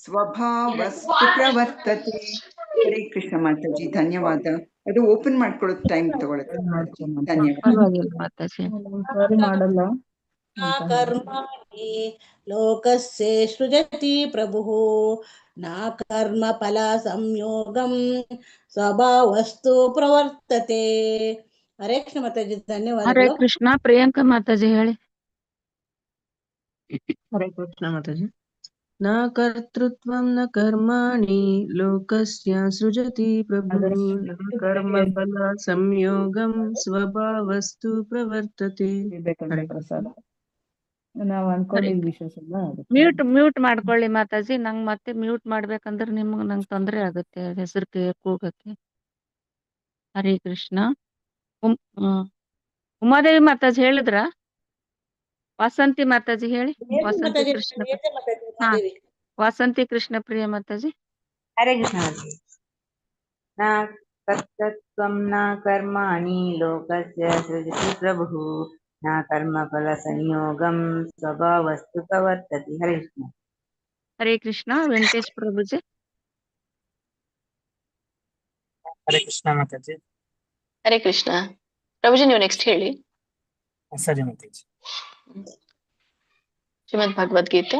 ಸ್ವಭಾವಸ್ತು ಪ್ರವರ್ತತೆ. ಹರೇ ಕೃಷ್ಣ ಮಾತಾಜಿ, ಧನ್ಯವಾದ. ಅದು ಓಪನ್ ಮಾಡ್ಕೊಳ್ಳೋದು ಟೈಮ್ ತಗೊಳುತ್ತೆ ಮಾತಾಜಿ. ಧನ್ಯವಾದ. ಪರವಾಗಿಲ್ಲ ಮಾತಾಜಿ. ಸಾರಿ ಮಾಡಲ್ಲ न कर्माणि लोकस्य सृजति प्रभुः न कर्मफलसंयोगं स्वभावस्तु प्रवर्तते. ಹರೇ ಕೃಷ್ಣ ಮಾತಾಜಿ, ಹರೇ ಧನ್ಯವಾದಗಳು. ಕೃಷ್ಣ. ಪ್ರಿಯಾಂಕಾ ಮಾತಾಜಿ ಹೇಳಿ. हरे कृष्ण माताजी। न कर्तृत्वं न कर्माणि लोकस्य सृजति प्रभुः न कर्मफलसंयोगं स्वभावस्तु प्रवर्तते. हरे ಪ್ರಸಾದ ನಾವ್ ಅನ್ಕೊಂಡಿದ್ ವಿಷಯ ಆಗುತ್ತೆ. ಮ್ಯೂಟ್ ಮಾಡ್ಕೊಳ್ಳಿ ಮಾತಾಜಿ. ನಂಗ್ ಮತ್ತೆ ಮ್ಯೂಟ್ ಮಾಡ್ಬೇಕಂದ್ರೆ ನಂಗೆ ತೊಂದ್ರೆ ಆಗುತ್ತೆ ಹೆಸರು ಕೂಗಕ್ಕೆ. ಹರೇ ಕೃಷ್ಣ. ಉಮಾದೇವಿ ಮಾತಾಜಿ ಹೇಳಿದ್ರ? ವಾಸಂತಿ ಮಾತಾಜಿ ಹೇಳಿ. ವಾಸಂತಿ ಕೃಷ್ಣ. ಹಾ, ವಾಸಂತಿ ಕೃಷ್ಣ ಪ್ರಿಯ ಮಾತಾಜಿ. ಹರೇ ಕೃಷ್ಣ ಮಾತಾಜಿ. ನ ಕರ್ತೃತ್ವಂ ನ ಕರ್ಮಾಣಿ ಲೋಕಸ್ಯ ಸೃಜತಿ ಪ್ರಭುಃ ನ ಕರ್ಮಫಲ ಸಂಯೋಗಂ ಸ್ವಭಾವಸ್ತು ಪ್ರವರ್ತತೆ. ಹರೇ ಕೃಷ್ಣ. ಹರೇ ಕೃಷ್ಣ. ವೆಂಕಟೇಶ್ ಪ್ರಭುಜಿ. ಹರೇ ಕೃಷ್ಣ ಮಾತಾಜಿ. ಹರೇ ಕೃಷ್ಣ. ಪ್ರಭುಜಿ ನೀವು ನೆಕ್ಸ್ಟ್ ಹೇಳಿ. ಸರಿ ಮಾತಾಜಿ. ಶ್ರೀಮದ್ ಭಗವದ್ಗೀತೆ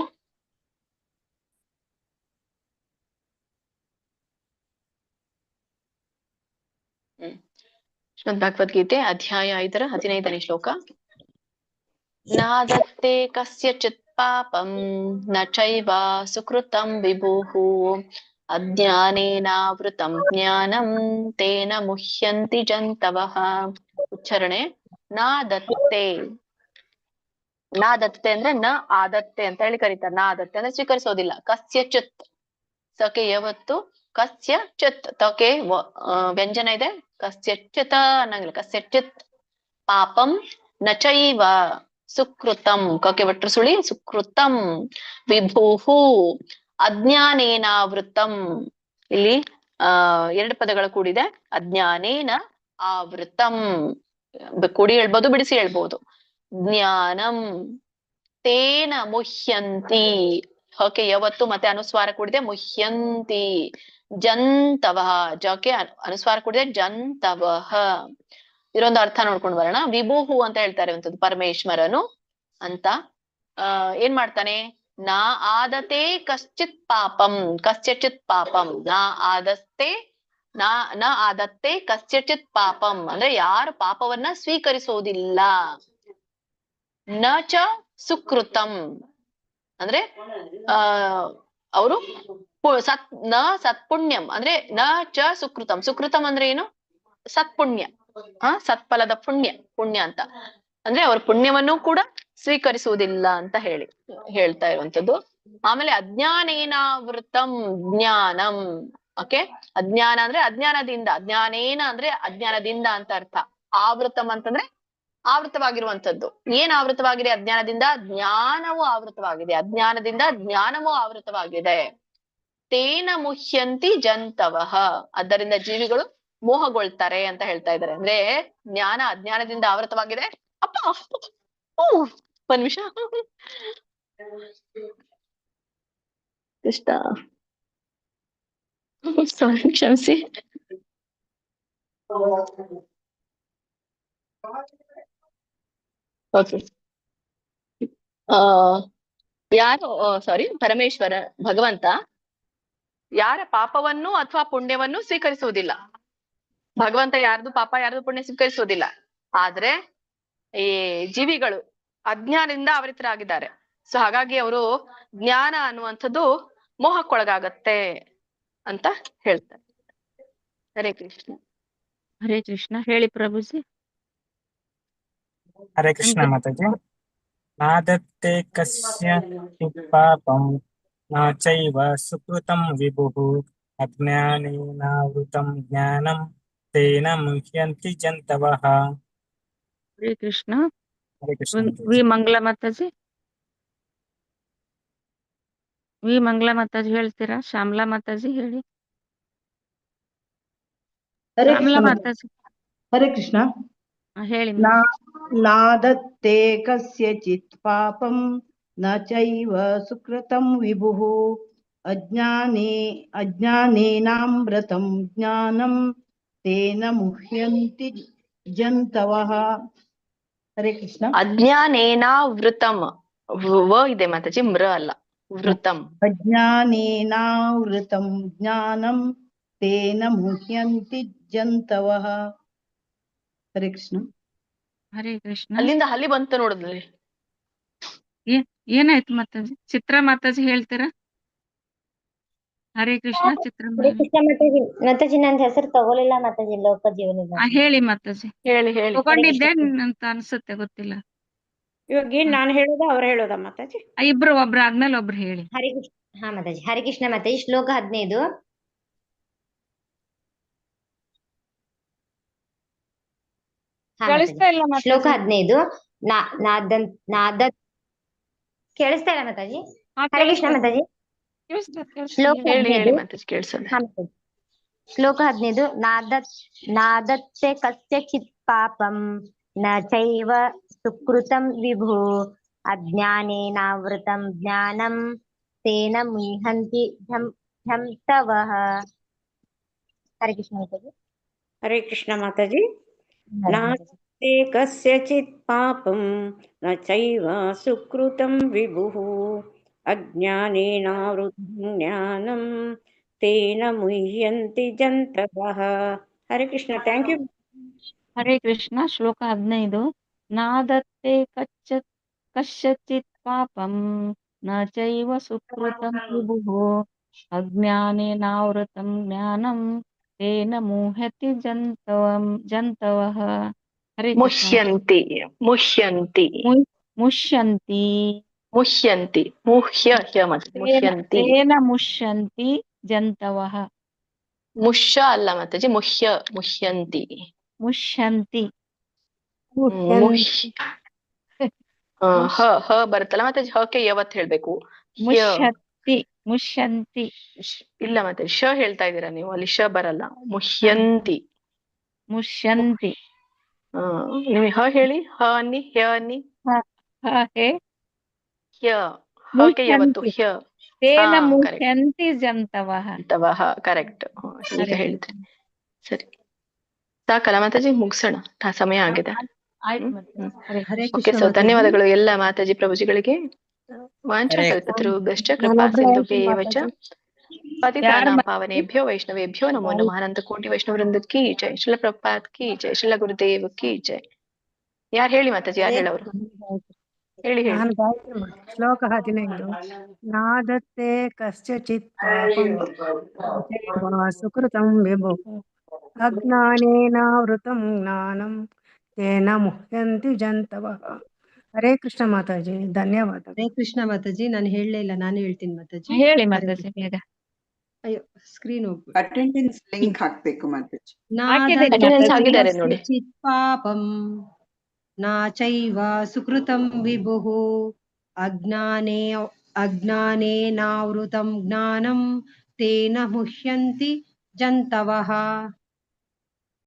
ಶ್ರೀಮದ್ ಭಗವದ್ಗೀತೆ ಅಧ್ಯಾಯ 5 15ನೇ ಶ್ಲೋಕ. ನಾದತ್ತೆ ಕಸ್ಯಚಿತ್ ಪಾಪಂ ನ ಚೈವ ಸುಕೃತಂ ವಿಭುಃ ಅಜ್ಞಾನೇನಾವೃತಂ ಜ್ಞಾನಂ ತೇನ ಮುಹ್ಯಂತಿ ಜಂತವಃ. ಉಚ್ಚಾರಣೆ. ನಾದತ್ತೆ. ನಾದತ್ತೆ ಅಂದ್ರೆ ನ ಆದತ್ತೆ ಅಂತ ಹೇಳಿ ಕರೀತಾರೆ. ನಾದತ್ತೆ ಅಂದ್ರೆ ಸ್ವೀಕರಿಸೋದಿಲ್ಲ. ಕಸ್ಯಚಿತ್ ಸಕೆ ಯಾವತ್ತು ಕಸ್ಯಚಿತ್ ತಕೆ ವ್ಯಂಜನ ಇದೆ. ಕಸ್ಯಚಿತ ಅನ್ನಂಗಿಲ್ಲ. ಕಸ್ಯಚಿತ್ ಪಾಪಂ ನಚೈವ ಸುಕೃತಂ ಕಕೆ ಒಟ್ರು ಸುಳಿ ಸುಕೃತಂ ವಿಭೂಹು ಅಜ್ಞಾನೇನಾವೃತಂ. ಇಲ್ಲಿ ಎರಡು ಪದಗಳು ಕೂಡಿದೆ. ಅಜ್ಞಾನೇನ ಆವೃತಂ. ಕೂಡಿ ಹೇಳ್ಬೋದು, ಬಿಡಿಸಿ ಹೇಳ್ಬೋದು. ಜ್ಞಾನಂ ತೇನ ಮುಹ್ಯಂತಿ. ಓಕೆ, ಯಾವತ್ತು ಮತ್ತೆ ಅನುಸ್ವಾರ ಕೂಡಿದೆ ಮುಹ್ಯಂತಿ. ಜಂತವಃ ಜಕೆ ಅನುಸ್ವಾರ ಕೂಡಿದೆ ಜಂತವಃ. ಇದೊಂದು ಅರ್ಥ ನೋಡ್ಕೊಂಡು ಬರೋಣ. ವಿಭೂಹು ಅಂತ ಹೇಳ್ತಾರೆ ಅಂತದ್ದು ಪರಮೇಶ್ವರನು ಅಂತ. ಏನ್ ಮಾಡ್ತಾನೆ? ನಾ ಆದತೆ ಕಶ್ಚಿತ್ ಪಾಪಂ. ಕಸ್ಯಚಿತ್ ಪಾಪಂ ನಾ ಆದಸ್ತೆ ನ ಆದತ್ತೆ ಕಸ್ಯಚಿತ್ ಪಾಪಂ ಅಂದ್ರೆ ಯಾರು ಪಾಪವನ್ನ ಸ್ವೀಕರಿಸೋದಿಲ್ಲ. ನ ಚ ಸುಕೃತಂ ಅಂದ್ರೆ ಅವರು ಸತ್ಪುಣ್ಯಂ ಅಂದ್ರೆ ನ ಚ ಸುಕೃತಂ. ಸುಕೃತಂ ಅಂದ್ರೆ ಏನು? ಸತ್ಪುಣ್ಯ. ಸತ್ಫಲದ ಪುಣ್ಯ ಅಂತ ಅಂದ್ರೆ ಅವ್ರ ಪುಣ್ಯವನ್ನು ಕೂಡ ಸ್ವೀಕರಿಸುವುದಿಲ್ಲ ಅಂತ ಹೇಳ್ತಾ ಇರುವಂತದ್ದು. ಆಮೇಲೆ ಅಜ್ಞಾನೇನಾವೃತಂ ಜ್ಞಾನಂ. ಓಕೆ, ಅಜ್ಞಾನ ಅಂದ್ರೆ ಅಜ್ಞಾನದಿಂದ, ಅಜ್ಞಾನೇನ ಅಂದ್ರೆ ಅಜ್ಞಾನದಿಂದ ಅಂತ ಅರ್ಥ. ಆವೃತಂ ಅಂತಂದ್ರೆ ಆವೃತವಾಗಿರುವಂತದ್ದು. ಏನ್ ಆವೃತವಾಗಿದೆ? ಅಜ್ಞಾನದಿಂದ ಜ್ಞಾನವು ಆವೃತವಾಗಿದೆ. ಅಜ್ಞಾನದಿಂದ ಜ್ಞಾನವು ಆವೃತವಾಗಿದೆ. ತೇನ ಮುಹ್ಯಂತಿ ಜಂತವಃ. ಆದ್ದರಿಂದ ಜೀವಿಗಳು ಮೋಹಗೊಳ್ತಾರೆ ಅಂತ ಹೇಳ್ತಾ ಇದ್ದಾರೆ. ಅಂದ್ರೆ ಜ್ಞಾನ ಅಜ್ಞಾನದಿಂದ ಆವೃತವಾಗಿದೆ. ಅಪ್ಪ ಒಂದ್ ನಿಮಿಷ ಇಷ್ಟ ಸಾರಿ, ಕ್ಷಮಿಸಿ. ಓಕೆ, ಯಾರು ಸಾರಿ ಪರಮೇಶ್ವರ ಭಗವಂತ ಯಾರ ಪಾಪವನ್ನು ಅಥವಾ ಪುಣ್ಯವನ್ನು ಸ್ವೀಕರಿಸುವುದಿಲ್ಲ. ಭಗವಂತ ಯಾರ್ದು ಪಾಪ ಯಾರ್ದು ಪುಣ್ಯ ಸ್ವೀಕರಿಸುವುದಿಲ್ಲ. ಆದ್ರೆ ಈ ಜೀವಿಗಳು ಅಜ್ಞಾನದಿಂದ ಆವೃತರಾಗಿದ್ದಾರೆ. ಸೊ ಹಾಗಾಗಿ ಅವರು ಜ್ಞಾನ ಅನ್ನುವಂಥದ್ದು ಮೋಹಕ್ಕೊಳಗಾಗತ್ತೆ ಅಂತ ಹೇಳ್ತಾರೆ. ಹರೇ ಕೃಷ್ಣ. ಹರೇ ಕೃಷ್ಣ. ಹೇಳಿ ಪ್ರಭುಜಿ. ಹರೇ ಕೃಷ್ಣ ಮಾತಾಜಿ. ನಾದತ್ತೆ ಕಸ್ಯ ಪಾಪಂ ನ ಚೈವ ಸುಕೃತಂ ವಿಭುಃ ಅಜ್ಞಾನೇನಾವೃತಂ ಜ್ಞಾನಂ ತೇನ ಮುಹ್ಯಂತಿ ಜಂತವಃ. ಹರೇ ಕೃಷ್ಣ. ಹರೇ ಕೃಷ್ಣ. ವಿ ಮಂಗಳ ಮಾತಾಜಿ. ವಿ ಮಂಗಳ ಮಾತಾಜಿ ಹೇಳ್ತೀರಾ? ಶ್ಯಾಮಲಾ ಮಾತಾಜಿ ಹೇಳಿ. ಹರೇ ಶ್ಯಾಮಲಾ ಕೃಷ್ಣ ಮಾತಾಜಿ ಹರೇ ಕೃಷ್ಣ ಹೇಳಿ ನಾದತ್ತೆ ಕಸ್ಯಚಿತ್ ಪಾಪಂ ನ ಚೈವ ಸುಕೃತಂ ವಿಭುಃ ಅಜ್ಞಾನೇನಾಮೃತಂ ಜ್ಞಾನಂ ತೇನ ಮುಹ್ಯಂತಿ ಜಂತವಃ. ಹರೇ ಕೃಷ್ಣ. ಅಜ್ಞಾನೇನಾವೃತಂ ವ ಇದೆ ಮಾತಾಜಿ, ಮ್ರ ಅಲ್ಲ, ವೃತಂ. ಅಜ್ಞಾನೇನಾವೃತಂ ಜ್ಞಾನಂ ತೇನ ಮುಹ್ಯಂತಿ ಜಂತವಃ. ಹರೇ ಕೃಷ್ಣ. ಹರೇ ಕೃಷ್ಣ. ಅಲ್ಲಿಂದ ಅಲ್ಲಿ ಬಂತು ನೋಡಿದ್ರಿ. ಏನಾಯ್ತು ಮಾತಾಜಿ? ಚಿತ್ರ ಮಾತಾಜಿ ಹೇಳ್ತೀರಾ? ಹರೇ ಕೃಷ್ಣ. ಚಿತ್ರ ಹರೇ ಕೃಷ್ಣ ಮಾತಾಜಿ. ಮಾತಾಜಿ ನನ್ನ ಹೆಸರು ತಗೊಳಿಲ್ಲ ಮಾತಾಜಿ, ಲೋಕ ಜೀವನದ. ಹೇಳಿ ಮಾತಾಜಿ. ಹೇಳಿ ತಗೊಂಡಿದ್ದೆ ಅಂತ ಅನ್ಸುತ್ತೆ, ಗೊತ್ತಿಲ್ಲ. ಇವಾಗ ಏನ್ ನಾನು ಹೇಳೋದ ಅವ್ರು ಹೇಳೋದ ಮಾತಾಜಿ? ಇಬ್ರು ಒಬ್ರು ಆದ್ಮೇಲೆ ಒಬ್ರು ಹೇಳಿ. ಹರೇ ಕೃಷ್ಣ. ಹಾ ಮಾತಾಜಿ. ಹರೇ ಕೃಷ್ಣ ಮಾತಾಜಿ. ಶ್ಲೋಕ 15. ಕೇಳಿಸ್ತಾ ಇಲ್ಲ ಮಾತಾಜಿ. ಶ್ಲೋಕ 15. ನಾದ ಕೇಳಿಸ್ತಾ ಇಲ್ಲ ಮಾತಾಜಿ? ಹರೇ ಕೃಷ್ಣ ಮಾತಾಜಿ. ಶ್ಲೋಕ ಹೇಳಿ 15. ಮಾತಾಜಿ, ಕೇಳಿಸಲ್ಲ. ಶ್ಲೋಕ 15. ನಾದತ್ತೆ ಕಸ್ಯಚಿತ್ ಪಾಪಂ ನ ಚೈವ ಸುಕೃತಂ ವಿಭು ಅಜ್ಞಾನೇನಾವೃತಂ ಜ್ಞಾನಂ ತೇನ ಮುಹ್ಯಂತಿ ಜಂತವಃ. ಹರೇ ಕೃಷ್ಣ ಮಾತಾಜಿ. ಹರೇ ಕೃಷ್ಣ ಮಾತಾಜಿ. ನಾಸ್ತೆ ಕಸ್ಯಚಿತ್ ಪಾಪಂ ನ ಚೈವ ಸುಕೃತಂ ವಿಭುಃ ಅಜ್ಞಾನೇನಾವೃತಂ ಜ್ಞಾನಂ ತೇನ ಮುಹ್ಯಂತಿ ಜಂತವಃ. ಹರೇ ಕೃಷ್ಣ. Thank you. ಹರೇ ಕೃಷ್ಣ. ಶ್ಲೋಕ 15. ನಾದತ್ತೆ ಕಶ್ಯಚಿತ್ ಪಾಪಂ ನ ಚೈವ ಸುಕೃತಂ ವಿಭುಃ ಅಜ್ಞಾನೇನಾವೃತಂ ಜ್ಞಾನಂ ತೇನ ಮುಹ್ಯತಿ ಜಂತವಃ. ಹರೇ ಕೃಷ್ಣ. ಮುಹ್ಯಂತಿ ಮುಹ್ಯಂತಿ ಮುಷ್ಯಂತಿ ಮುಹ್ಯಂತಿ ಮುಹ್ಯ ಮುಹ್ಯಂತಿ. ತೇನ ಮುಷ್ಯಂತಿ ಜಂತವಃ. ಮುಷ್ಯ ಅಲ್ಲ ಮಾತಾಜಿ, ಮುಹ್ಯಂತಿ. ಮುಷ್ಯಂತಿ. ಹ ಬರುತ್ತಲ್ಲ ಮಾತಾಜಿ, ಹಕ್ಕೆ ಯಾವತ್ ಹೇಳ್ಬೇಕು? ಮುಷ್ಯಂತಿ. ಇಲ್ಲ ಮಾತಾಜಿ, ಶ ಹೇಳ್ತಾ ಇದೀರಾ ನೀವು, ಅಲ್ಲಿ ಶ ಬರಲ್ಲ. ಮುಹ್ಯಂತಿ. ನಿಮಗೆ ಹ ಹೇಳಿ. ಹ ಅನ್ನಿ, ಹ್ಯ ಅನ್ನಿ. ಹಕ್ಕೆ ಯಾವತ್ತು ಹ್ಯ. ತೇನ ಮುಹ್ಯಂತಿ ಜಂತವಃ. ಕರೆಕ್ಟ್. ಈಗ ಹೇಳಿದ್ರಿ. ಸರಿ, ಸಾಕಲ್ಲ ಮಾತಾಜಿ? ಮುಗಿಸೋಣ, ಸಮಯ ಆಗಿದೆ. ಓಕೆ, ಸೊ ಧನ್ಯವಾದಗಳು ಎಲ್ಲ ಮಾತಾಜಿ ಪ್ರಭುಜಿಗಳಿಗೆ. ವಾಂಛಾಕಲ್ಪತರುಭ್ಯಶ್ಚ ಕೃಪಾ ಸಿಂಧುಭ್ಯೇವ ಚ ಪತಿತಾನಾಂ ಪಾವನೇಭ್ಯೋ ವೈಷ್ಣವೇಭ್ಯೋ ನಮೋ ನಮಃ. ಅನಂತ ಕೋಟಿ ವೈಷ್ಣವೃಂದ ಕಿ ಜೈ. ಶ್ರೀಲ ಪ್ರಭುಪಾದ್ ಕಿ ಜೈ. ಶ್ರೀಲ ಗುರುದೇವ್ ಕಿ ಜೈ. ಯಾರು ಹೇಳಿ ಮಾತಾಜಿ? ಯಾರು ಹೇಳವರು? ಹೇಳಿ. ನಾನು ಗಾಯತ್ರಿ ಮಾತೆ. ಶ್ಲೋಕ 15. ನಾದತ್ತೆ ಕಸ್ಯಚಿತ್ ಪಾಪಂ ಸುಕೃತಂ ವಿಭುಃ ಅಜ್ಞಾನೇನಾವೃತಂ ಜ್ಞಾನಂ ತೇನ ಮುಹ್ಯಂತಿ ಜಂತವಃ. ಹರೇ ಕೃಷ್ಣ ಮಾತಾಜಿ. ಧನ್ಯವಾದ. ಹರೇ ಕೃಷ್ಣ ಮಾತಾಜಿ. ನಾನು ಹೇಳಲೇ ಇಲ್ಲ, ನಾನು ಹೇಳ್ತೀನಿ ಮಾತಾಜಿ. ಹೇಳಿ ಮಾತಾಜಿ ಬೇಗ. ಅಯ್ಯೋ, ಸ್ಕ್ರೀನ್ ಹೋಗ್ಬಿಟ್ಟು ಅಟೆಂಡೆನ್ಸ್ ಲಿಂಕ್ ಹಾಕ್ಬೇಕು ಮಾತಾಜಿ. ನಾದತ್ತೆ ಚಿತ್ ಪಾಪಂ ನ ಚೈವ ಸುಕೃತಂ ವಿಭುಃ ಅಜ್ಞಾನೇನಾವೃತಂ ಜ್ಞಾನಂ ತೇನ ಮುಹ್ಯಂತಿ ಜಂತವಃ.